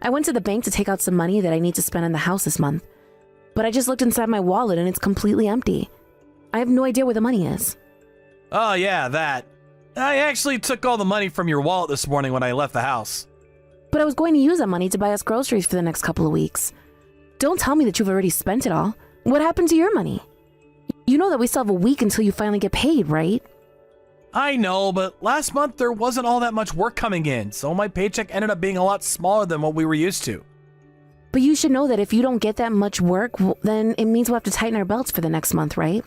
I went to the bank to take out some money that I need to spend on the house this month, but I just looked inside my wallet and it's completely empty. I have no idea where the money is. Oh, yeah, that. I actually took all the money from your wallet this morning when I left the house. But I was going to use that money to buy us groceries for the next couple of weeks. Don't tell me that you've already spent it all. What happened to your money? You know that we still have a week until you finally get paid, right? I know, but last month there wasn't all that much work coming in, so my paycheck ended up being a lot smaller than what we were used to. But you should know that if you don't get that much work, then it means we'll have to tighten our belts for the next month, right?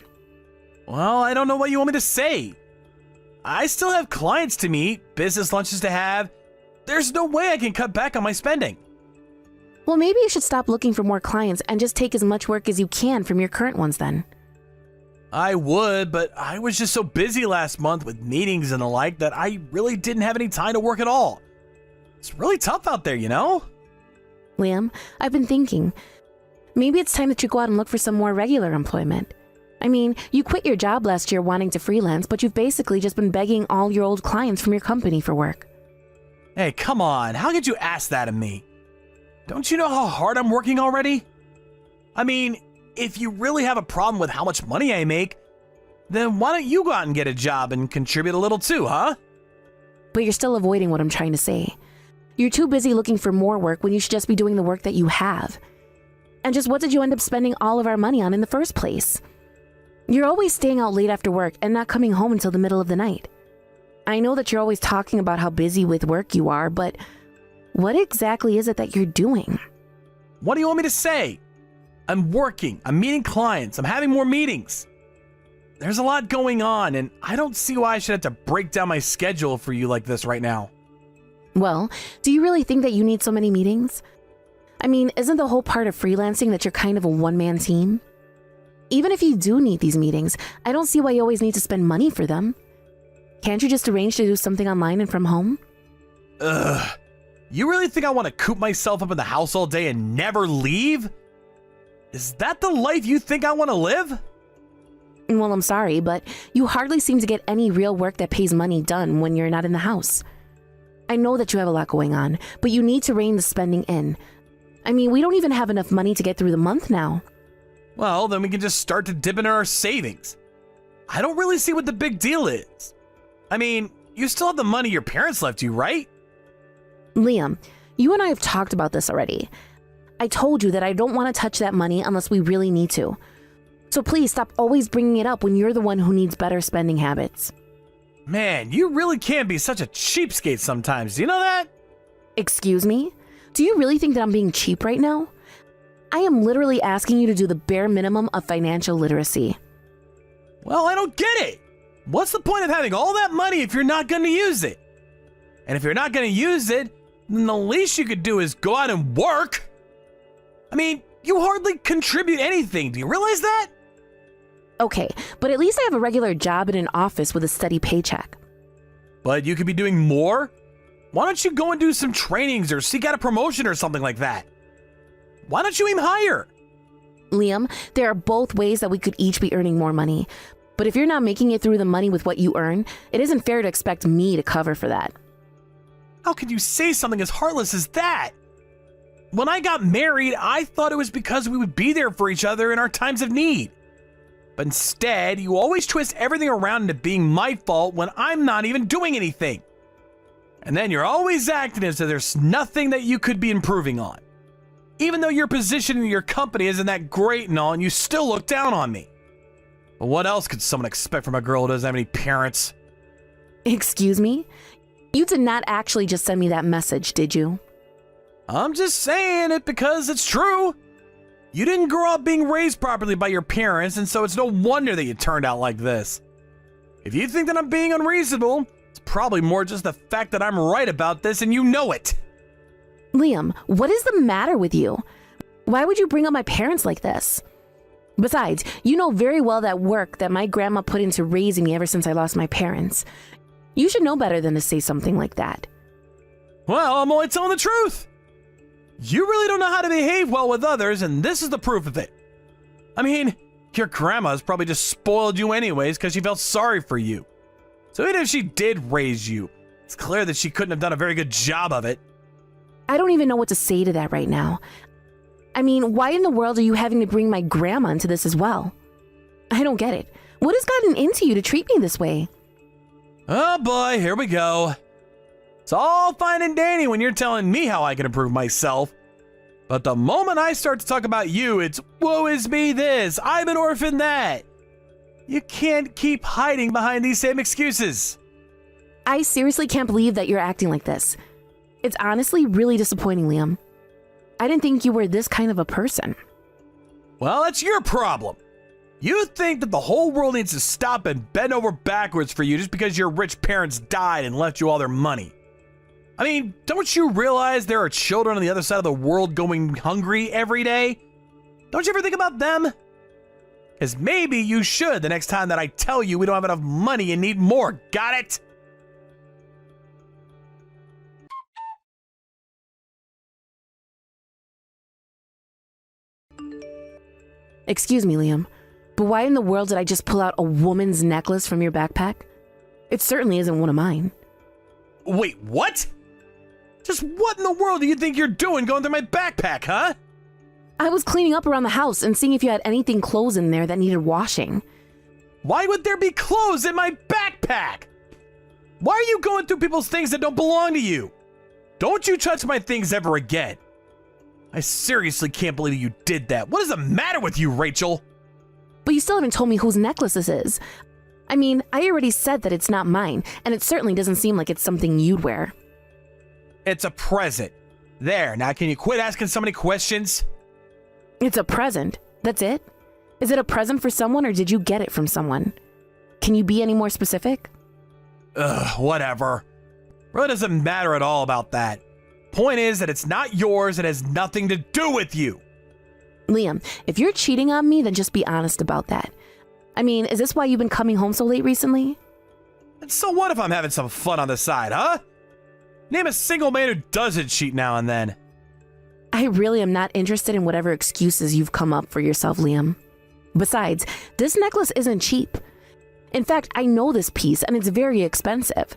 Well, I don't know what you want me to say. I still have clients to meet, business lunches to have. There's no way I can cut back on my spending. Well, maybe you should stop looking for more clients and just take as much work as you can from your current ones then. I would, but I was just so busy last month with meetings and the like that I really didn't have any time to work at all. It's really tough out there, you know? Liam, I've been thinking, maybe it's time that you go out and look for some more regular employment. I mean, you quit your job last year wanting to freelance, but you've basically just been begging all your old clients from your company for work. Hey, come on, how could you ask that of me? Don't you know how hard I'm working already? I mean, if you really have a problem with how much money I make, then why don't you go out and get a job and contribute a little too, huh? But you're still avoiding what I'm trying to say. You're too busy looking for more work when you should just be doing the work that you have. And just what did you end up spending all of our money on in the first place? You're always staying out late after work and not coming home until the middle of the night. I know that you're always talking about how busy with work you are, but what exactly is it that you're doing? What do you want me to say? I'm working, I'm meeting clients, I'm having more meetings. There's a lot going on, and I don't see why I should have to break down my schedule for you like this right now. Well, do you really think that you need so many meetings? I mean, isn't the whole part of freelancing that you're kind of a one-man team? Even if you do need these meetings, I don't see why you always need to spend money for them. Can't you just arrange to do something online and from home? Ugh. You really think I want to coop myself up in the house all day and never leave? Is that the life you think I want to live? Well, I'm sorry, but you hardly seem to get any real work that pays money done when you're not in the house. I know that you have a lot going on, but you need to rein the spending in. I mean, we don't even have enough money to get through the month now. Well, then we can just start to dip into our savings. I don't really see what the big deal is. I mean, you still have the money your parents left you, right? Liam, you and I have talked about this already. I told you that I don't want to touch that money unless we really need to. So please stop always bringing it up when you're the one who needs better spending habits. Man, you really can be such a cheapskate sometimes, do you know that? Excuse me? Do you really think that I'm being cheap right now? I am literally asking you to do the bare minimum of financial literacy. Well, I don't get it. What's the point of having all that money if you're not going to use it? And if you're not going to use it, then the least you could do is go out and work. I mean, you hardly contribute anything. Do you realize that? Okay, but at least I have a regular job in an office with a steady paycheck. But you could be doing more. Why don't you go and do some trainings or seek out a promotion or something like that? Why don't you aim higher? Liam, there are both ways that we could each be earning more money. But if you're not making it through the money with what you earn, it isn't fair to expect me to cover for that. How could you say something as heartless as that? When I got married, I thought it was because we would be there for each other in our times of need. But instead, you always twist everything around into being my fault when I'm not even doing anything. And then you're always acting as if there's nothing that you could be improving on. Even though your position in your company isn't that great and all, and you still look down on me. But what else could someone expect from a girl who doesn't have any parents? Excuse me? You did not actually just send me that message, did you? I'm just saying it because it's true. You didn't grow up being raised properly by your parents, and so it's no wonder that you turned out like this. If you think that I'm being unreasonable, it's probably more just the fact that I'm right about this and you know it. Liam, what is the matter with you? Why would you bring up my parents like this? Besides, you know very well that work that my grandma put into raising me ever since I lost my parents. You should know better than to say something like that. Well, I'm only telling the truth. You really don't know how to behave well with others, and this is the proof of it. I mean, your grandma's probably just spoiled you anyways because she felt sorry for you. So even if she did raise you, it's clear that she couldn't have done a very good job of it. I don't even know what to say to that right now. I mean, why in the world are you having to bring my grandma into this as well? I don't get it. What has gotten into you to treat me this way? Oh boy, here we go. It's all fine and dandy when you're telling me how I can improve myself. But the moment I start to talk about you, it's woe is me this, I'm an orphan that. You can't keep hiding behind these same excuses. I seriously can't believe that you're acting like this. It's honestly really disappointing, Liam. I didn't think you were this kind of a person. Well, that's your problem. You think that the whole world needs to stop and bend over backwards for you just because your rich parents died and left you all their money. I mean, don't you realize there are children on the other side of the world going hungry every day? Don't you ever think about them? Because maybe you should the next time that I tell you we don't have enough money and need more. Got it? Excuse me, Liam, but why in the world did I just pull out a woman's necklace from your backpack? It certainly isn't one of mine. Wait, what? Just what in the world do you think you're doing going through my backpack, huh? I was cleaning up around the house and seeing if you had anything clothes in there that needed washing. Why would there be clothes in my backpack? Why are you going through people's things that don't belong to you? Don't you touch my things ever again. I seriously can't believe you did that. What is the matter with you, Rachel? But you still haven't told me whose necklace this is. I mean, I already said that it's not mine, and it certainly doesn't seem like it's something you'd wear. It's a present. There, now can you quit asking so many questions? It's a present. That's it? Is it a present for someone or did you get it from someone? Can you be any more specific? Ugh, whatever. Really doesn't matter at all about that. Point is that it's not yours, it has nothing to do with you. Liam, if you're cheating on me, then just be honest about that. I mean, is this why you've been coming home so late recently? And so what if I'm having some fun on the side, huh? Name a single man who doesn't cheat now and then. I really am not interested in whatever excuses you've come up for yourself, Liam. Besides, this necklace isn't cheap. In fact, I know this piece and it's very expensive.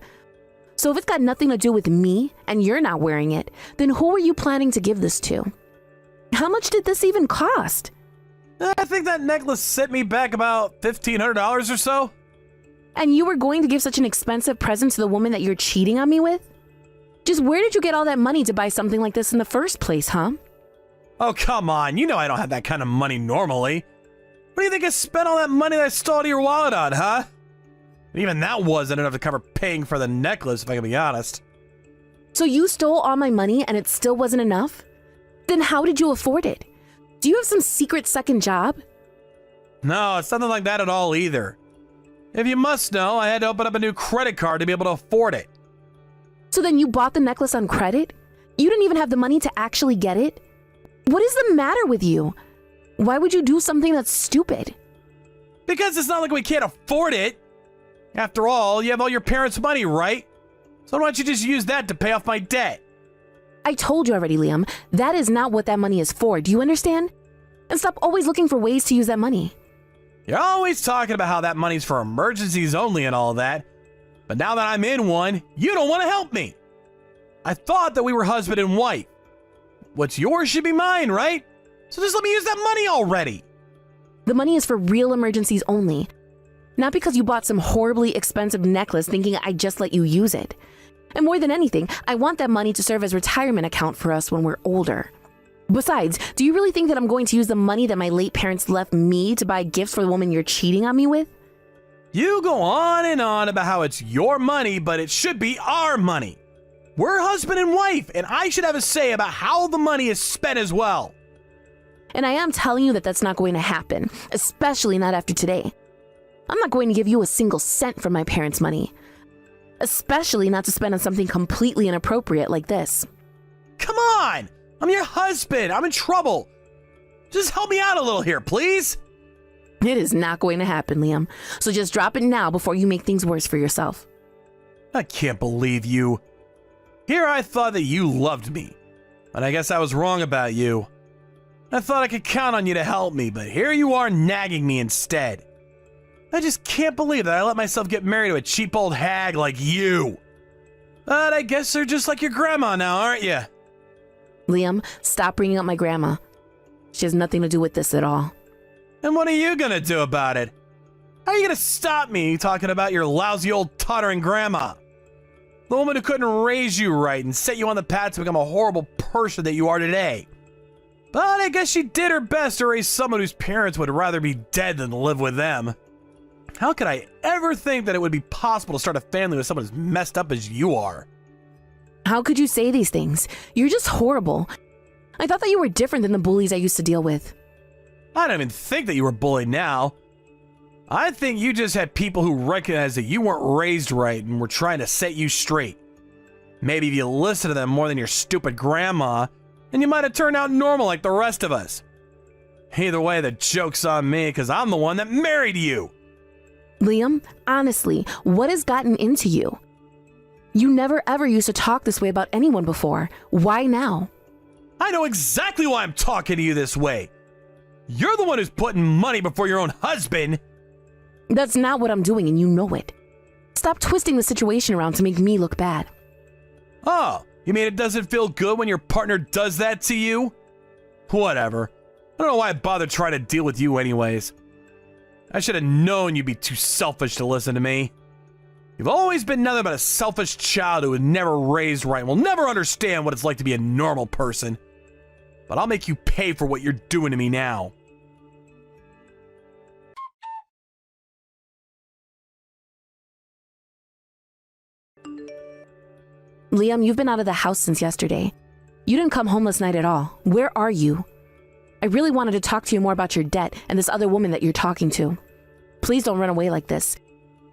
So if it's got nothing to do with me and you're not wearing it, then who are you planning to give this to? How much did this even cost? I think that necklace set me back about $1,500 or so. And you were going to give such an expensive present to the woman that you're cheating on me with? Just where did you get all that money to buy something like this in the first place, huh? Oh, come on. You know I don't have that kind of money normally. What do you think I spent all that money that I stole out of your wallet on, huh? Even that wasn't enough to cover paying for the necklace, if I can be honest. So you stole all my money and it still wasn't enough? Then how did you afford it? Do you have some secret second job? No, it's nothing like that at all either. If you must know, I had to open up a new credit card to be able to afford it. So then you bought the necklace on credit? You didn't even have the money to actually get it? What is the matter with you? Why would you do something that's stupid? Because it's not like we can't afford it. After all, you have all your parents' money, right? So why don't you just use that to pay off my debt? I told you already, Liam. That is not what that money is for. Do you understand? And stop always looking for ways to use that money. You're always talking about how that money's for emergencies only and all that. But now that I'm in one, you don't want to help me. I thought that we were husband and wife. What's yours should be mine, right? So just let me use that money already. The money is for real emergencies only. Not because you bought some horribly expensive necklace thinking I'd just let you use it. And more than anything, I want that money to serve as retirement account for us when we're older. Besides, do you really think that I'm going to use the money that my late parents left me to buy gifts for the woman you're cheating on me with? You go on and on about how it's your money, but it should be our money. We're husband and wife, and I should have a say about how the money is spent as well. And I am telling you that that's not going to happen, especially not after today. I'm not going to give you a single cent from my parents' money. Especially not to spend on something completely inappropriate like this. Come on! I'm your husband. I'm in trouble. Just help me out a little here, please. It is not going to happen, Liam. So just drop it now before you make things worse for yourself. I can't believe you. Here I thought that you loved me, but I guess I was wrong about you. I thought I could count on you to help me, but here you are nagging me instead. I just can't believe that I let myself get married to a cheap old hag like you. But I guess you're just like your grandma now, aren't you? Liam, stop bringing up my grandma. She has nothing to do with this at all. And what are you gonna do about it? How are you gonna stop me talking about your lousy old tottering grandma? The woman who couldn't raise you right and set you on the path to become a horrible person that you are today. But I guess she did her best to raise someone whose parents would rather be dead than live with them. How could I ever think that it would be possible to start a family with someone as messed up as you are? How could you say these things? You're just horrible. I thought that you were different than the bullies I used to deal with. I don't even think that you were bullied now. I think you just had people who recognized that you weren't raised right and were trying to set you straight. Maybe if you listened to them more than your stupid grandma, then you might have turned out normal like the rest of us. Either way, the joke's on me because I'm the one that married you. Liam, honestly, what has gotten into you? You never ever used to talk this way about anyone before. Why now? I know exactly why I'm talking to you this way. You're the one who's putting money before your own husband. That's not what I'm doing, and you know it. Stop twisting the situation around to make me look bad. Oh, you mean it doesn't feel good when your partner does that to you? Whatever. I don't know why I bothered trying to deal with you anyways. I should have known you'd be too selfish to listen to me. You've always been nothing but a selfish child who was never raised right and will never understand what it's like to be a normal person. But I'll make you pay for what you're doing to me now. Liam, you've been out of the house since yesterday. You didn't come home last night at all. Where are you? I really wanted to talk to you more about your debt and this other woman that you're talking to. Please don't run away like this.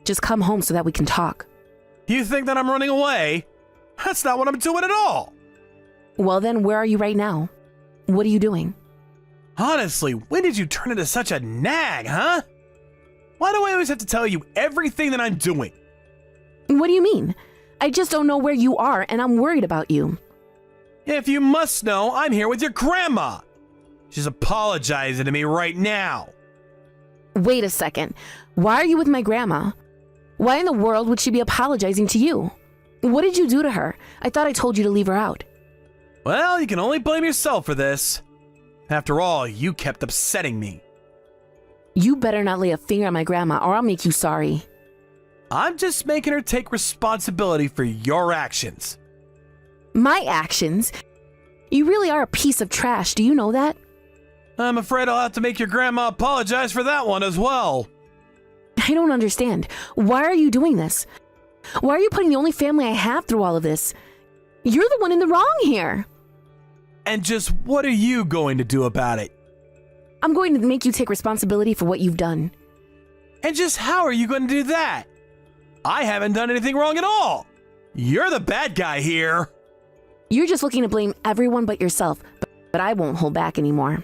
Just come home so that we can talk. You think that I'm running away? That's not what I'm doing at all. Well then, where are you right now? What are you doing? Honestly, when did you turn into such a nag, huh? Why do I always have to tell you everything that I'm doing? What do you mean? I just don't know where you are, and I'm worried about you. If you must know, I'm here with your grandma. She's apologizing to me right now. Wait a second. Why are you with my grandma? Why in the world would she be apologizing to you? What did you do to her? I thought I told you to leave her out. Well, you can only blame yourself for this. After all, you kept upsetting me. You better not lay a finger on my grandma, or I'll make you sorry. I'm just making her take responsibility for your actions. My actions? You really are a piece of trash, do you know that? I'm afraid I'll have to make your grandma apologize for that one as well. I don't understand. Why are you doing this? Why are you putting the only family I have through all of this? You're the one in the wrong here. And just what are you going to do about it? I'm going to make you take responsibility for what you've done. And just how are you going to do that? I haven't done anything wrong at all. You're the bad guy here. You're just looking to blame everyone but yourself, but I won't hold back anymore.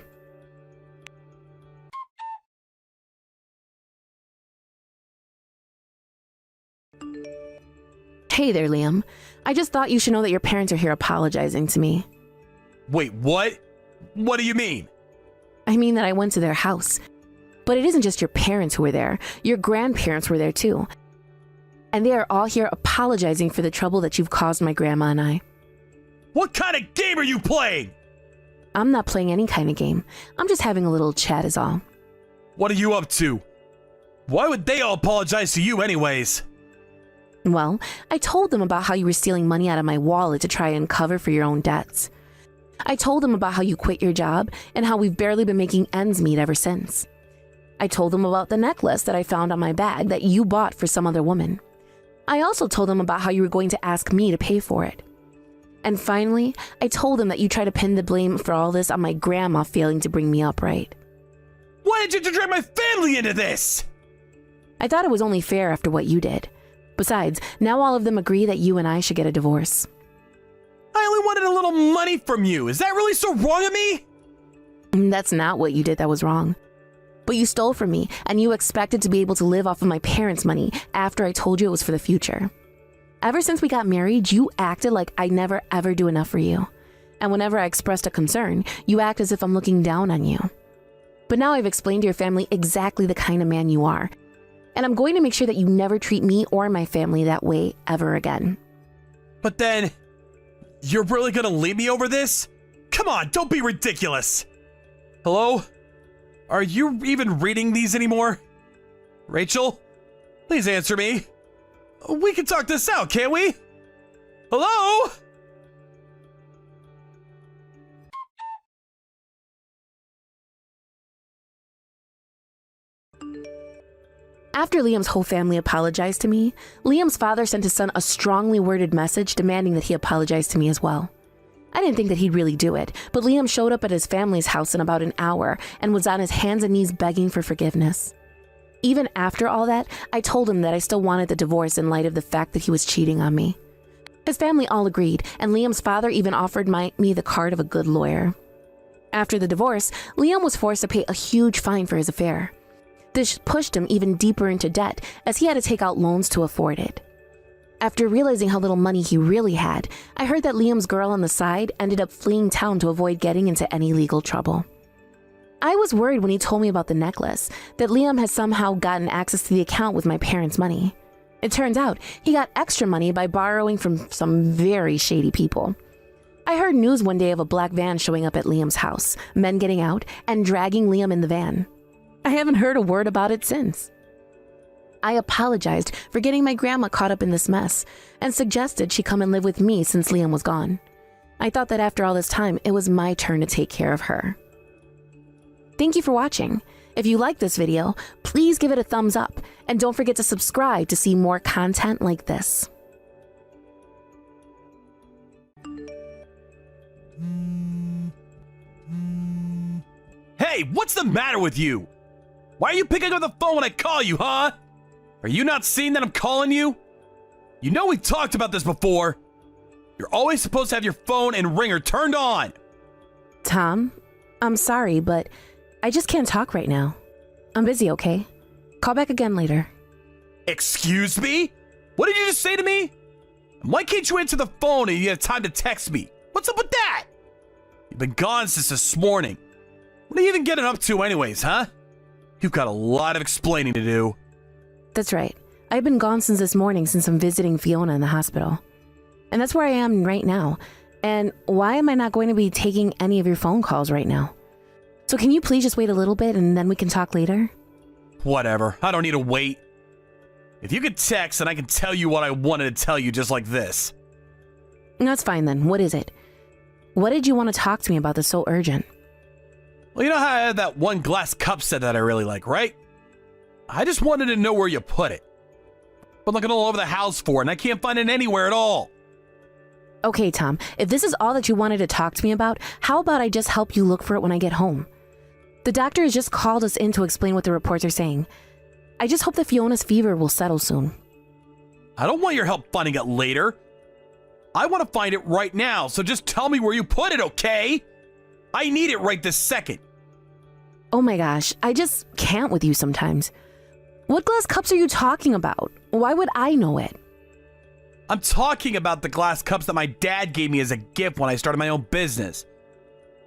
Hey there, Liam. I just thought you should know that your parents are here apologizing to me. Wait, what? What do you mean? I mean that I went to their house. But it isn't just your parents who were there. Your grandparents were there too. And they are all here apologizing for the trouble that you've caused my grandma and I. What kind of game are you playing? I'm not playing any kind of game. I'm just having a little chat is all. What are you up to? Why would they all apologize to you anyways? Well, I told them about how you were stealing money out of my wallet to try and cover for your own debts. I told them about how you quit your job and how we've barely been making ends meet ever since. I told them about the necklace that I found on my bag that you bought for some other woman. I also told them about how you were going to ask me to pay for it. And finally, I told them that you tried to pin the blame for all this on my grandma failing to bring me up right. Why did you drag my family into this? I thought it was only fair after what you did. Besides, now all of them agree that you and I should get a divorce. I only wanted a little money from you. Is that really so wrong of me? That's not what you did that was wrong. But you stole from me, and you expected to be able to live off of my parents' money after I told you it was for the future. Ever since we got married, you acted like I never ever do enough for you. And whenever I expressed a concern, you act as if I'm looking down on you. But now I've explained to your family exactly the kind of man you are. And I'm going to make sure that you never treat me or my family that way ever again. But then, you're really gonna leave me over this? Come on, don't be ridiculous. Hello? Are you even reading these anymore? Rachel? Please answer me. We can talk this out, can't we? Hello? After Liam's whole family apologized to me, Liam's father sent his son a strongly worded message demanding that he apologize to me as well. I didn't think that he'd really do it, but Liam showed up at his family's house in about an hour and was on his hands and knees begging for forgiveness. Even after all that, I told him that I still wanted the divorce in light of the fact that he was cheating on me. His family all agreed, and Liam's father even offered me the card of a good lawyer. After the divorce, Liam was forced to pay a huge fine for his affair. This pushed him even deeper into debt, as he had to take out loans to afford it. After realizing how little money he really had, I heard that Liam's girl on the side ended up fleeing town to avoid getting into any legal trouble. I was worried when he told me about the necklace, that Liam had somehow gotten access to the account with my parents' money. It turns out he got extra money by borrowing from some very shady people. I heard news one day of a black van showing up at Liam's house, men getting out, and dragging Liam in the van. I haven't heard a word about it since. I apologized for getting my grandma caught up in this mess and suggested she come and live with me since Liam was gone. I thought that after all this time, it was my turn to take care of her. Thank you for watching. If you liked this video, please give it a thumbs up and don't forget to subscribe to see more content like this. Hey, what's the matter with you? Why are you picking up the phone when I call you, huh? Are you not seeing that I'm calling you? You know we talked about this before. You're always supposed to have your phone and ringer turned on. Tom, I'm sorry, but I just can't talk right now. I'm busy, okay? Call back again later. Excuse me? What did you just say to me? Why can't you answer the phone and you have time to text me? What's up with that? You've been gone since this morning. What are you even getting up to anyways, huh? You've got a lot of explaining to do. That's right. I've been gone since this morning since I'm visiting Fiona in the hospital. And that's where I am right now. And why am I not going to be taking any of your phone calls right now? So can you please just wait a little bit and then we can talk later? Whatever. I don't need to wait. If you could text, then I can tell you what I wanted to tell you just like this. That's fine then. What is it? What did you want to talk to me about that's so urgent? Well, you know how I had that one glass cup set that I really like, right? I just wanted to know where you put it. Been looking all over the house for it, and I can't find it anywhere at all. Okay, Tom, if this is all that you wanted to talk to me about, how about I just help you look for it when I get home? The doctor has just called us in to explain what the reports are saying. I just hope that Fiona's fever will settle soon. I don't want your help finding it later. I want to find it right now, so just tell me where you put it, okay? I need it right this second. Oh my gosh, I just can't with you sometimes. What glass cups are you talking about? Why would I know it? I'm talking about the glass cups that my dad gave me as a gift when I started my own business.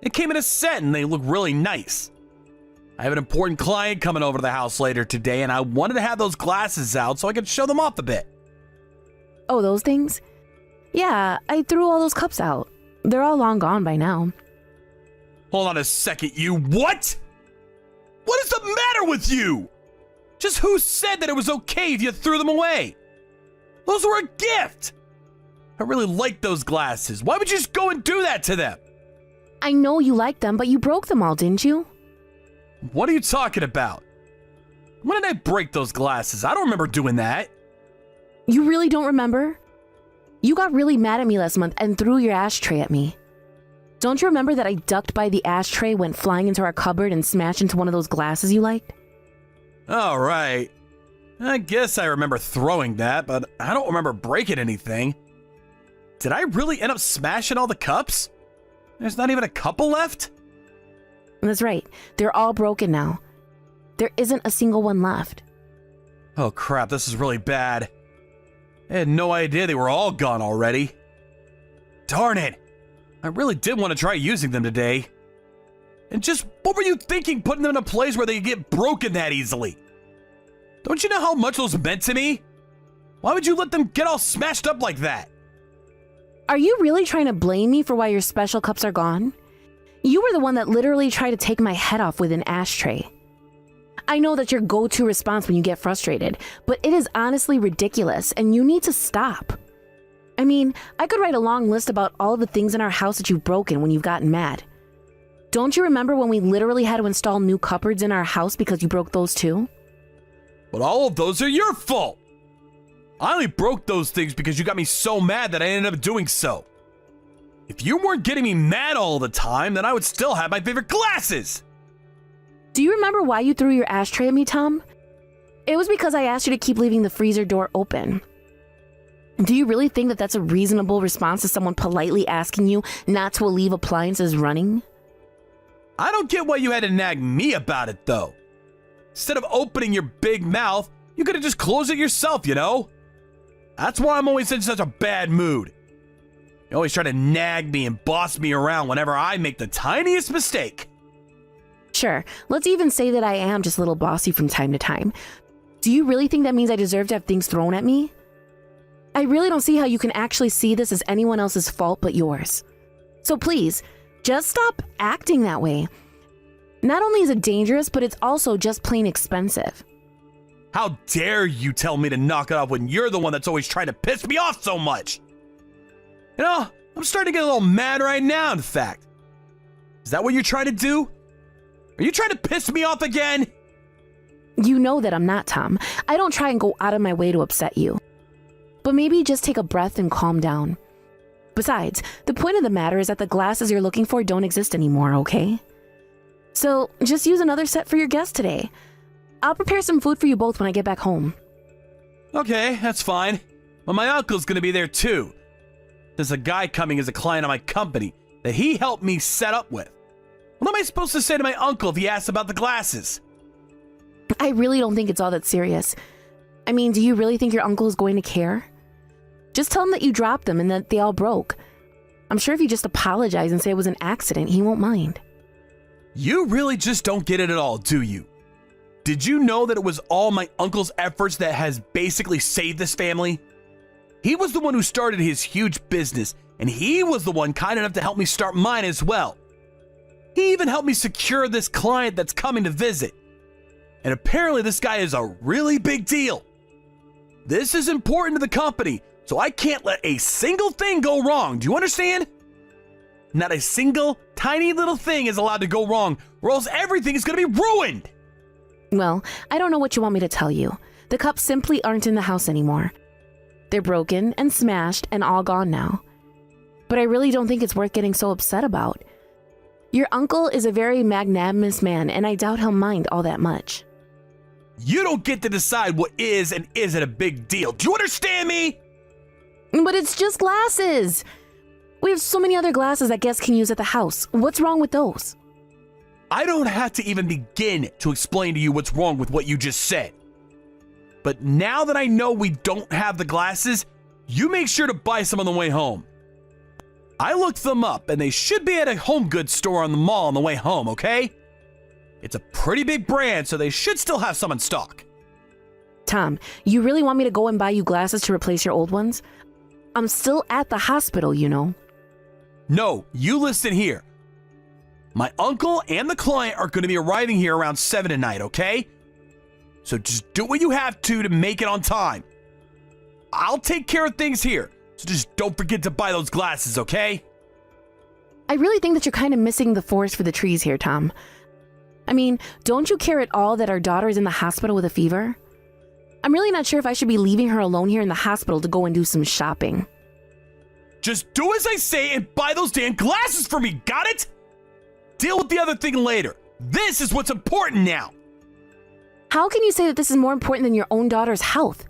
It came in a set and they look really nice. I have an important client coming over to the house later today and I wanted to have those glasses out so I could show them off a bit. Oh, those things? Yeah, I threw all those cups out. They're all long gone by now. Hold on a second, you what? What is the matter with you? Just who said that it was okay if you threw them away? Those were a gift. I really like those glasses. Why would you just go and do that to them? I know you liked them, but you broke them all, didn't you? What are you talking about? When did I break those glasses? I don't remember doing that. You really don't remember? You got really mad at me last month and threw your ashtray at me. Don't you remember that I ducked by the ashtray, went flying into our cupboard, and smashed into one of those glasses you liked? All right. I guess I remember throwing that, but I don't remember breaking anything. Did I really end up smashing all the cups? There's not even a couple left? That's right. They're all broken now. There isn't a single one left. Oh crap, this is really bad. I had no idea they were all gone already. Darn it. I really did want to try using them today. And just what were you thinking putting them in a place where they get broken that easily? Don't you know how much those meant to me? Why would you let them get all smashed up like that? Are you really trying to blame me for why your special cups are gone? You were the one that literally tried to take my head off with an ashtray. I know that's your go-to response when you get frustrated, but it is honestly ridiculous and you need to stop. I mean, I could write a long list about all the things in our house that you've broken when you've gotten mad. Don't you remember when we literally had to install new cupboards in our house because you broke those too? But all of those are your fault. I only broke those things because you got me so mad that I ended up doing so. If you weren't getting me mad all the time, then I would still have my favorite glasses. Do you remember why you threw your ashtray at me, Tom? It was because I asked you to keep leaving the freezer door open. Do you really think that that's a reasonable response to someone politely asking you not to leave appliances running? I don't get why you had to nag me about it, though. Instead of opening your big mouth, you could have just closed it yourself, you know? That's why I'm always in such a bad mood. You always try to nag me and boss me around whenever I make the tiniest mistake. Sure, let's even say that I am just a little bossy from time to time. Do you really think that means I deserve to have things thrown at me? I really don't see how you can actually see this as anyone else's fault but yours. So please, just stop acting that way. Not only is it dangerous, but it's also just plain expensive. How dare you tell me to knock it off when you're the one that's always trying to piss me off so much? You know, I'm starting to get a little mad right now, in fact. Is that what you're trying to do? Are you trying to piss me off again? You know that I'm not, Tom. I don't try and go out of my way to upset you. But maybe just take a breath and calm down. Besides, the point of the matter is that the glasses you're looking for don't exist anymore, okay? So just use another set for your guest today. I'll prepare some food for you both when I get back home. Okay, that's fine. But my uncle's gonna be there too. There's a guy coming as a client of my company that he helped me set up with. What am I supposed to say to my uncle if he asks about the glasses? I really don't think it's all that serious. I mean, do you really think your uncle is going to care? Just tell him that you dropped them and that they all broke. I'm sure if you just apologize and say it was an accident, he won't mind. You really just don't get it at all, do you? Did you know that it was all my uncle's efforts that has basically saved this family? He was the one who started his huge business, and he was the one kind enough to help me start mine as well. He even helped me secure this client that's coming to visit. And apparently this guy is a really big deal. This is important to the company, so I can't let a single thing go wrong. Do you understand? Not a single tiny little thing is allowed to go wrong, or else everything is going to be ruined. Well, I don't know what you want me to tell you. The cups simply aren't in the house anymore. They're broken and smashed and all gone now. But I really don't think it's worth getting so upset about. Your uncle is a very magnanimous man, and I doubt he'll mind all that much. You don't get to decide what is and isn't a big deal. Do you understand me? But it's just glasses. We have so many other glasses that guests can use at the house. What's wrong with those? I don't have to even begin to explain to you what's wrong with what you just said. But now that I know we don't have the glasses, you make sure to buy some on the way home. I looked them up and they should be at a home goods store on the mall on the way home, okay? It's a pretty big brand, so they should still have some in stock. Tom, you really want me to go and buy you glasses to replace your old ones? I'm still at the hospital, you know. No, you listen here. My uncle and the client are going to be arriving here around 7 tonight, okay? So just do what you have to make it on time. I'll take care of things here, so just don't forget to buy those glasses, okay? I really think that you're kind of missing the forest for the trees here, Tom. I mean, don't you care at all that our daughter is in the hospital with a fever? I'm really not sure if I should be leaving her alone here in the hospital to go and do some shopping. Just do as I say and buy those damn glasses for me, got it? Deal with the other thing later. This is what's important now. How can you say that this is more important than your own daughter's health?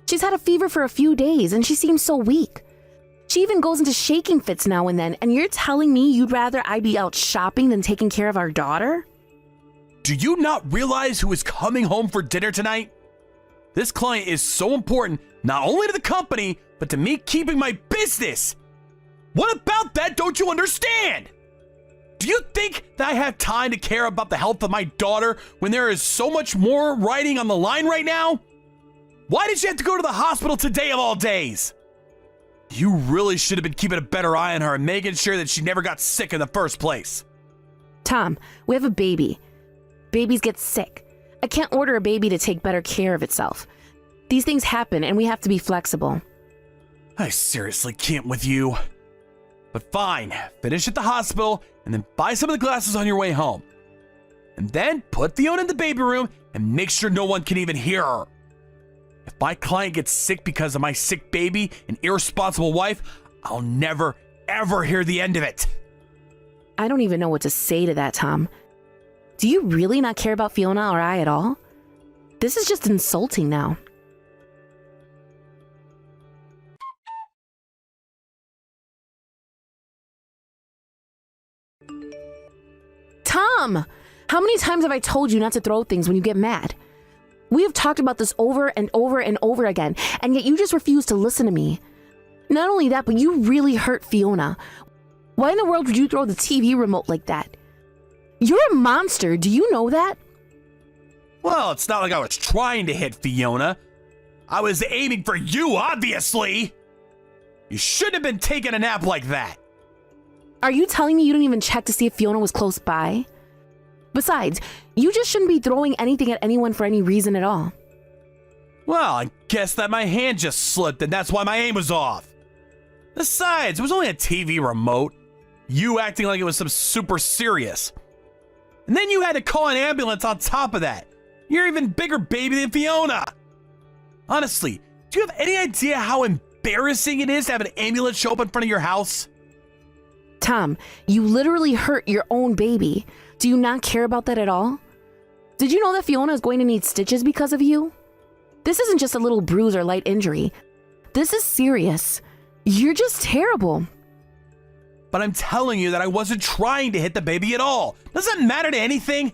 She's had a fever for a few days and she seems so weak. She even goes into shaking fits now and then, and you're telling me you'd rather I be out shopping than taking care of our daughter? Do you not realize who is coming home for dinner tonight? This client is so important, not only to the company, but to me keeping my business. What about that don't you understand? Do you think that I have time to care about the health of my daughter when there is so much more riding on the line right now? Why did you have to go to the hospital today of all days? You really should have been keeping a better eye on her and making sure that she never got sick in the first place. Tom, we have a baby. Babies get sick. I can't order a baby to take better care of itself. These things happen and we have to be flexible. I seriously can't with you. But fine, finish at the hospital and then buy some of the glasses on your way home. And then put Fiona in the baby room and make sure no one can even hear her. If my client gets sick because of my sick baby and irresponsible wife, I'll never, ever hear the end of it. I don't even know what to say to that, Tom. Do you really not care about Fiona or I at all? This is just insulting now. Tom! How many times have I told you not to throw things when you get mad? We have talked about this over and over and over again, and yet you just refuse to listen to me. Not only that, but you really hurt Fiona. Why in the world would you throw the TV remote like that? You're a monster, do you know that? Well, it's not like I was trying to hit Fiona. I was aiming for you, obviously. You shouldn't have been taking a nap like that. Are you telling me you didn't even check to see if Fiona was close by? Besides, you just shouldn't be throwing anything at anyone for any reason at all. Well, I guess that my hand just slipped and that's why my aim was off. Besides, it was only a TV remote. You acting like it was some super serious. And then you had to call an ambulance on top of that. You're even bigger baby than Fiona. Honestly, do you have any idea how embarrassing it is to have an ambulance show up in front of your house? Tom, you literally hurt your own baby. Do you not care about that at all? Did you know that Fiona is going to need stitches because of you? This isn't just a little bruise or light injury. This is serious. You're just terrible. But I'm telling you that I wasn't trying to hit the baby at all. Does that matter to anything?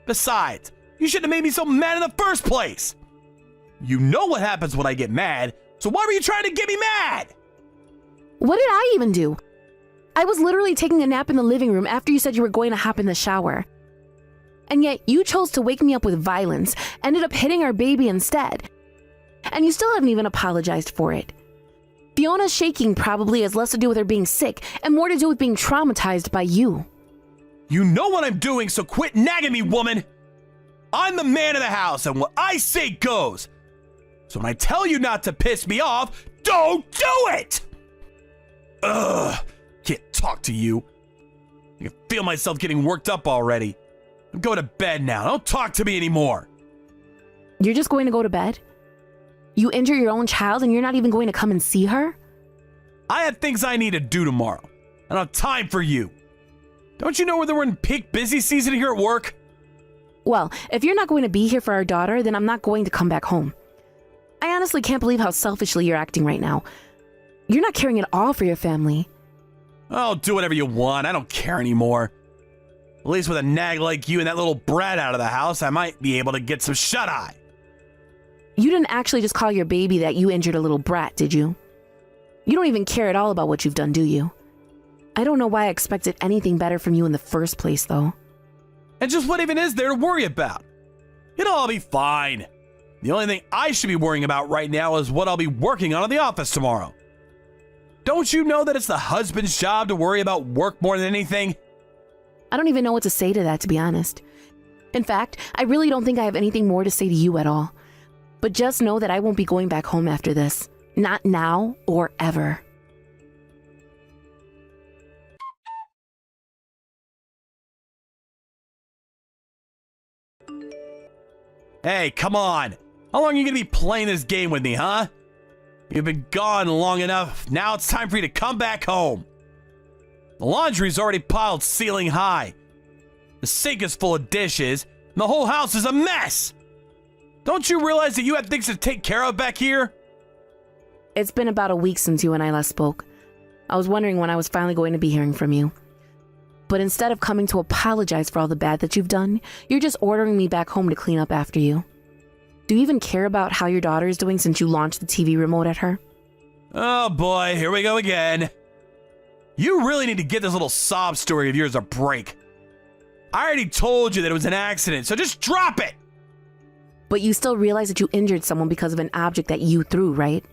Besides, you shouldn't have made me so mad in the first place. You know what happens when I get mad, so why were you trying to get me mad? What did I even do? I was literally taking a nap in the living room after you said you were going to hop in the shower. And yet you chose to wake me up with violence, ended up hitting our baby instead. And you still haven't even apologized for it. Fiona's shaking probably has less to do with her being sick and more to do with being traumatized by you. You know what I'm doing, so quit nagging me, woman. I'm the man of the house, and what I say goes. So when I tell you not to piss me off, don't do it! Ugh, can't talk to you. I can feel myself getting worked up already. I'm going to bed now. Don't talk to me anymore. You're just going to go to bed? You injure your own child and you're not even going to come and see her? I have things I need to do tomorrow. I don't have time for you. Don't you know that we're in peak busy season here at work? Well, if you're not going to be here for our daughter, then I'm not going to come back home. I honestly can't believe how selfishly you're acting right now. You're not caring at all for your family. Oh, do whatever you want. I don't care anymore. At least with a nag like you and that little brat out of the house, I might be able to get some shut-eye. You didn't actually just call your baby that you injured a little brat, did you? You don't even care at all about what you've done, do you? I don't know why I expected anything better from you in the first place, though. And just what even is there to worry about? It'll all be fine. The only thing I should be worrying about right now is what I'll be working on in the office tomorrow. Don't you know that it's the husband's job to worry about work more than anything? I don't even know what to say to that, to be honest. In fact, I really don't think I have anything more to say to you at all. But just know that I won't be going back home after this. Not now or ever. Hey, come on. How long are you going to be playing this game with me, huh? You've been gone long enough. Now it's time for you to come back home. The laundry's already piled ceiling high. The sink is full of dishes, and the whole house is a mess. Don't you realize that you have things to take care of back here? It's been about a week since you and I last spoke. I was wondering when I was finally going to be hearing from you. But instead of coming to apologize for all the bad that you've done, you're just ordering me back home to clean up after you. Do you even care about how your daughter is doing since you launched the TV remote at her? Oh boy, here we go again. You really need to get this little sob story of yours a break. I already told you that it was an accident, so just drop it! But you still realize that you injured someone because of an object that you threw, right?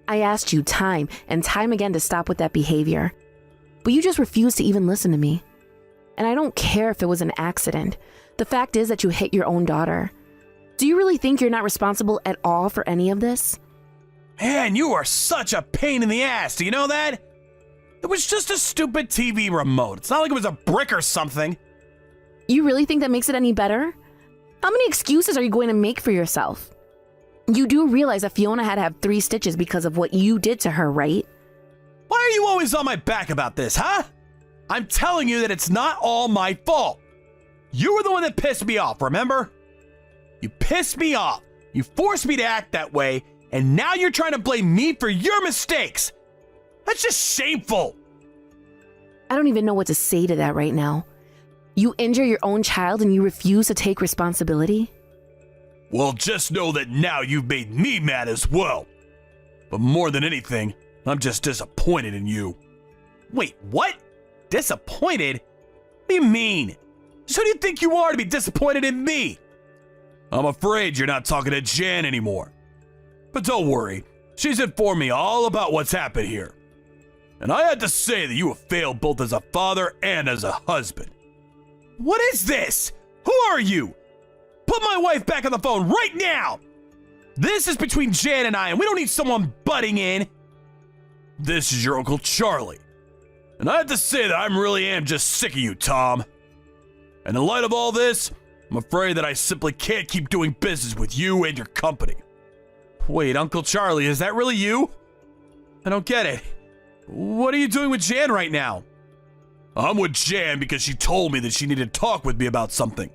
I asked you time and time again to stop with that behavior. But you just refused to even listen to me. And I don't care if it was an accident. The fact is that you hit your own daughter. Do you really think you're not responsible at all for any of this? Man, you are such a pain in the ass, do you know that? It was just a stupid TV remote. It's not like it was a brick or something. You really think that makes it any better? How many excuses are you going to make for yourself? You do realize that Fiona had to have 3 stitches because of what you did to her, right? Why are you always on my back about this, huh? I'm telling you that it's not all my fault. You were the one that pissed me off, remember? You pissed me off. You forced me to act that way, and now you're trying to blame me for your mistakes. That's just shameful. I don't even know what to say to that right now. You injure your own child and you refuse to take responsibility? Well, just know that now you've made me mad as well. But more than anything, I'm just disappointed in you. Wait, what? Disappointed? What do you mean? Just who do you think you are to be disappointed in me? I'm afraid you're not talking to Jan anymore. But don't worry, she's informed me all about what's happened here. And I had to say that you have failed both as a father and as a husband. What is this? Who are you? Put my wife back on the phone right now! This is between Jan and I, and we don't need someone butting in. This is your Uncle Charlie. And I have to say that I really am just sick of you, Tom. And in light of all this, I'm afraid that I simply can't keep doing business with you and your company. Wait, Uncle Charlie, is that really you? I don't get it. What are you doing with Jan right now? I'm with Jan because she told me that she needed to talk with me about something.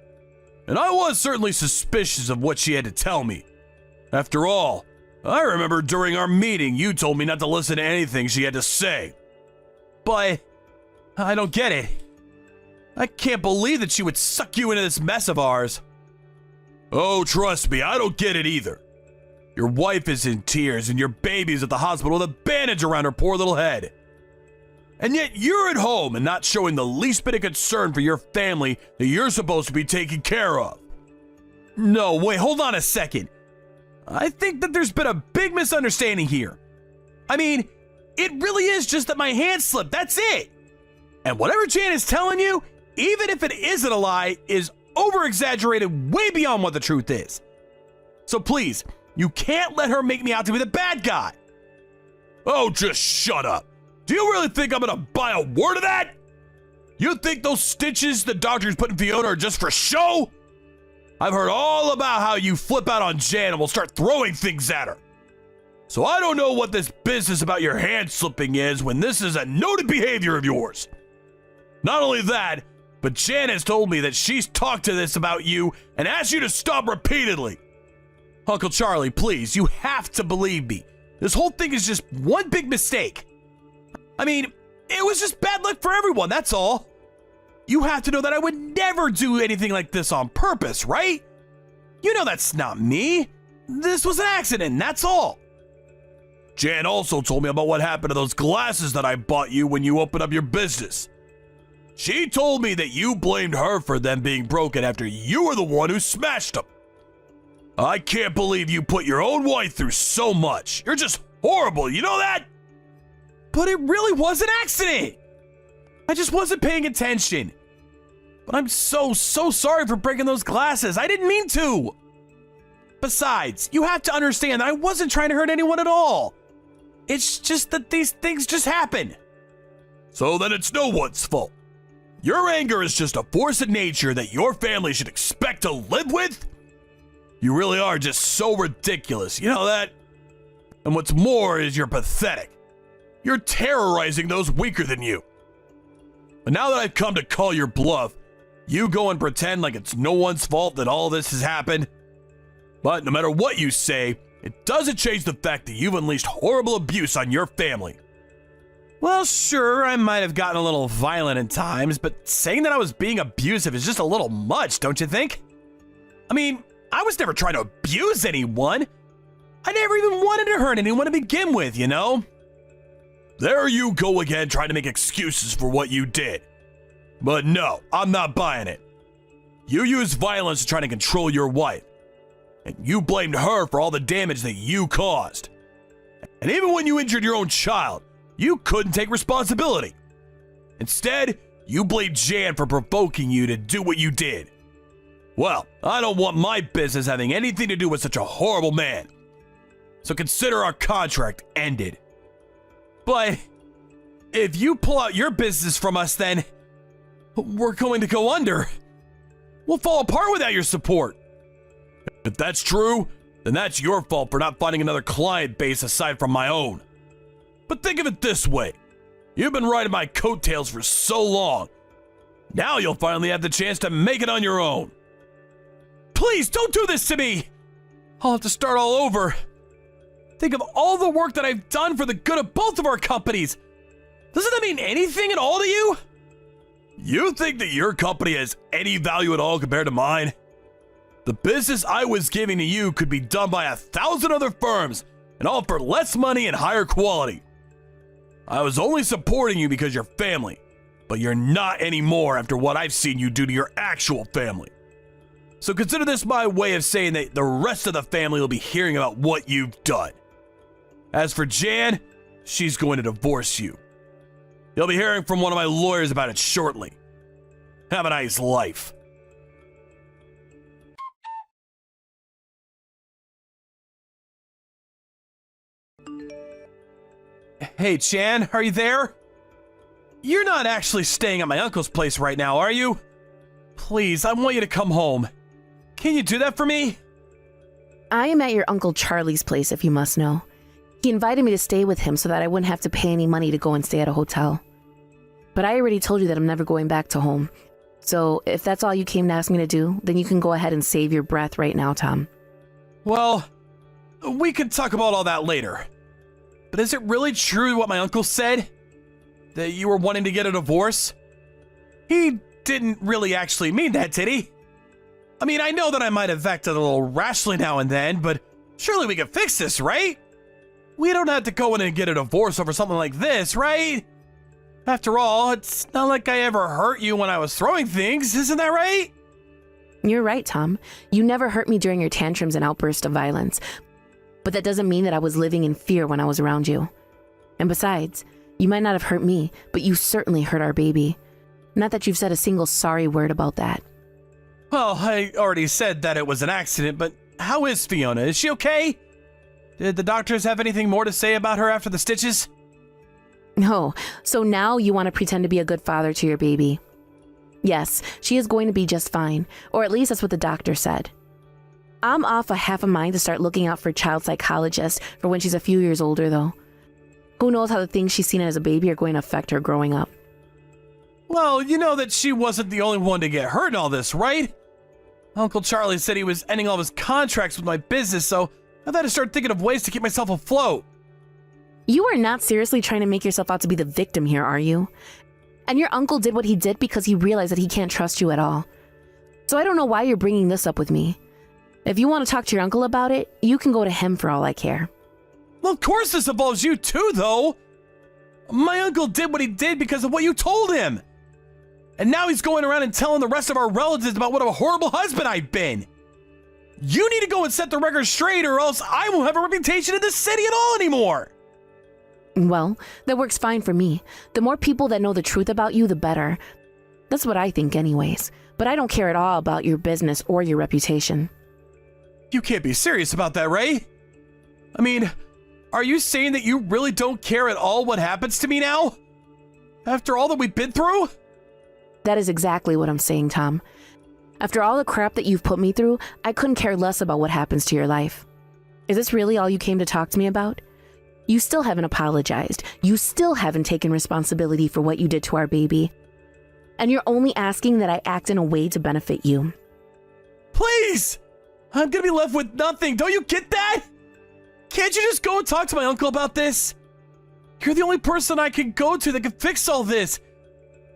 And I was certainly suspicious of what she had to tell me. After all, I remember during our meeting you told me not to listen to anything she had to say. But I don't get it. I can't believe that she would suck you into this mess of ours. Oh, trust me, I don't get it either. Your wife is in tears and your baby's at the hospital with a bandage around her poor little head. And yet you're at home and not showing the least bit of concern for your family that you're supposed to be taking care of. No, wait, hold on a second. I think that there's been a big misunderstanding here. I mean, it really is just that my hand slipped, that's it. And whatever Jan is telling you, even if it isn't a lie, is over-exaggerated way beyond what the truth is. So please, you can't let her make me out to be the bad guy. Oh, just shut up. Do you really think I'm gonna buy a word of that? You think those stitches the doctor's putting Fiona are just for show? I've heard all about how you flip out on Jan and will start throwing things at her. So I don't know what this business about your hand slipping is when this is a noted behavior of yours. Not only that, but Jan has told me that she's talked to this about you and asked you to stop repeatedly. Uncle Charlie, please, you have to believe me. This whole thing is just one big mistake. I mean, it was just bad luck for everyone, that's all. You have to know that I would never do anything like this on purpose, right? You know that's not me. This was an accident, that's all. Jan also told me about what happened to those glasses that I bought you when you opened up your business. She told me that you blamed her for them being broken after you were the one who smashed them. I can't believe you put your own wife through so much. You're just horrible, you know that? But it really was an accident. I just wasn't paying attention. But I'm so sorry for breaking those glasses. I didn't mean to. Besides, you have to understand that I wasn't trying to hurt anyone at all. It's just that these things just happen. So then it's no one's fault. Your anger is just a force of nature that your family should expect to live with? You really are just so ridiculous, you know that? And what's more is you're pathetic. You're terrorizing those weaker than you. But now that I've come to call your bluff, you go and pretend like it's no one's fault that all this has happened. But no matter what you say, it doesn't change the fact that you've unleashed horrible abuse on your family. Well, sure, I might have gotten a little violent at times, but saying that I was being abusive is just a little much, don't you think? I mean, I was never trying to abuse anyone. I never even wanted to hurt anyone to begin with, you know? There you go again trying to make excuses for what you did. But no, I'm not buying it. You used violence to try to control your wife. And you blamed her for all the damage that you caused. And even when you injured your own child, you couldn't take responsibility. Instead, you blamed Jan for provoking you to do what you did. Well, I don't want my business having anything to do with such a horrible man. So consider our contract ended. But if you pull out your business from us, then we're going to go under. We'll fall apart without your support. If that's true, then that's your fault for not finding another client base aside from my own. But think of it this way. You've been riding my coattails for so long. Now you'll finally have the chance to make it on your own. Please don't do this to me. I'll have to start all over. Think of all the work that I've done for the good of both of our companies. Doesn't that mean anything at all to you? You think that your company has any value at all compared to mine? The business I was giving to you could be done by 1,000 other firms, and all for less money and higher quality. I was only supporting you because you're family, but you're not anymore after what I've seen you do to your actual family. So consider this my way of saying that the rest of the family will be hearing about what you've done. As for Jan, she's going to divorce you. You'll be hearing from one of my lawyers about it shortly. Have a nice life. Hey, Chan, are you there? You're not actually staying at my uncle's place right now, are you? Please, I want you to come home. Can you do that for me? I am at your Uncle Charlie's place, if you must know. He invited me to stay with him so that I wouldn't have to pay any money to go and stay at a hotel. But I already told you that I'm never going back to home. So if that's all you came to ask me to do, then you can go ahead and save your breath right now, Tom. Well, we can talk about all that later. But is it really true what my uncle said? That you were wanting to get a divorce? He didn't really actually mean that, did he? I mean, I know that I might have acted a little rashly now and then, but surely we can fix this, right? We don't have to go in and get a divorce over something like this, right? After all, it's not like I ever hurt you when I was throwing things, isn't that right? You're right, Tom. You never hurt me during your tantrums and outbursts of violence. But that doesn't mean that I was living in fear when I was around you. And besides, you might not have hurt me, but you certainly hurt our baby. Not that you've said a single sorry word about that. Well, I already said that it was an accident, but how is Fiona? Is she okay? Did the doctors have anything more to say about her after the stitches? No, so now you want to pretend to be a good father to your baby. Yes, she is going to be just fine, or at least that's what the doctor said. I'm off a half a mind to start looking out for a child psychologist for when she's a few years older, though. Who knows how the things she's seen as a baby are going to affect her growing up. Well, you know that she wasn't the only one to get hurt in all this, right? Uncle Charlie said he was ending all of his contracts with my business, so I've had to start thinking of ways to keep myself afloat. You are not seriously trying to make yourself out to be the victim here, are you? And your uncle did what he did because he realized that he can't trust you at all. So I don't know why you're bringing this up with me. If you want to talk to your uncle about it, you can go to him for all I care. Well, of course this involves you too, though. My uncle did what he did because of what you told him. And now he's going around and telling the rest of our relatives about what a horrible husband I've been. You need to go and set the record straight, or else I won't have a reputation in this city at all anymore. Well, that works fine for me. The more people that know the truth about you, the better. That's what I think anyways. But I don't care at all about your business or your reputation. You can't be serious about that, Ray. I mean, are you saying that you really don't care at all what happens to me now? After all that we've been through? That is exactly what I'm saying, Tom. After all the crap that you've put me through, I couldn't care less about what happens to your life. Is this really all you came to talk to me about? You still haven't apologized. You still haven't taken responsibility for what you did to our baby. And you're only asking that I act in a way to benefit you. Please! I'm gonna be left with nothing. Don't you get that? Can't you just go and talk to my uncle about this? You're the only person I can go to that can fix all this.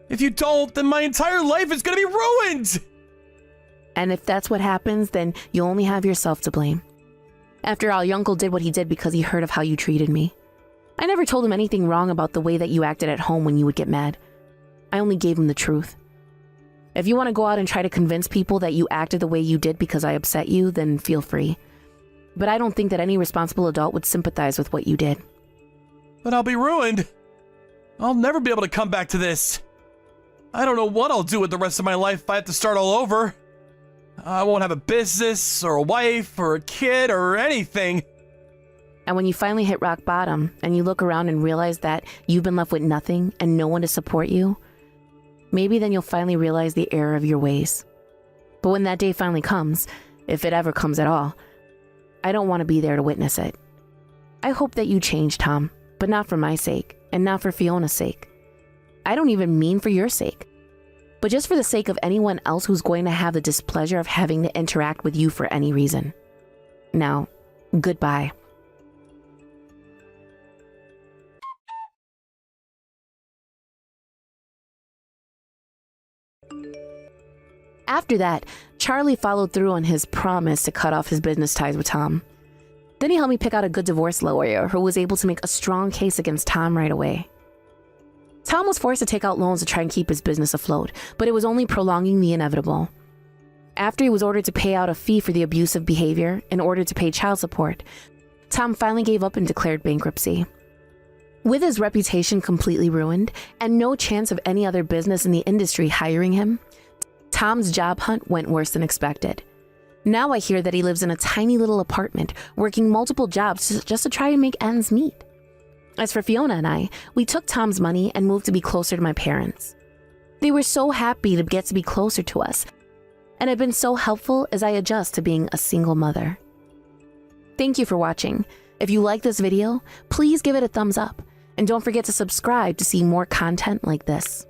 If you don't, then my entire life is gonna be ruined! And if that's what happens, then you only have yourself to blame. After all, your uncle did what he did because he heard of how you treated me. I never told him anything wrong about the way that you acted at home when you would get mad. I only gave him the truth. If you want to go out and try to convince people that you acted the way you did because I upset you, then feel free. But I don't think that any responsible adult would sympathize with what you did. But I'll be ruined. I'll never be able to come back to this. I don't know what I'll do with the rest of my life if I have to start all over. I won't have a business or a wife or a kid or anything. And when you finally hit rock bottom and you look around and realize that you've been left with nothing and no one to support you, maybe then you'll finally realize the error of your ways. But when that day finally comes, if it ever comes at all, I don't want to be there to witness it. I hope that you change, Tom, but not for my sake and not for Fiona's sake. I don't even mean for your sake, but just for the sake of anyone else who's going to have the displeasure of having to interact with you for any reason. Now, goodbye. After that, Charlie followed through on his promise to cut off his business ties with Tom. Then he helped me pick out a good divorce lawyer who was able to make a strong case against Tom right away. Tom was forced to take out loans to try and keep his business afloat, but it was only prolonging the inevitable. After he was ordered to pay out a fee for the abusive behavior in order to pay child support, Tom finally gave up and declared bankruptcy. With his reputation completely ruined and no chance of any other business in the industry hiring him, Tom's job hunt went worse than expected. Now I hear that he lives in a tiny little apartment, working multiple jobs just to try and make ends meet. As for Fiona and I, we took Tom's money and moved to be closer to my parents. They were so happy to get to be closer to us, and have been so helpful as I adjust to being a single mother. Thank you for watching. If you like this video, please give it a thumbs up, and don't forget to subscribe to see more content like this.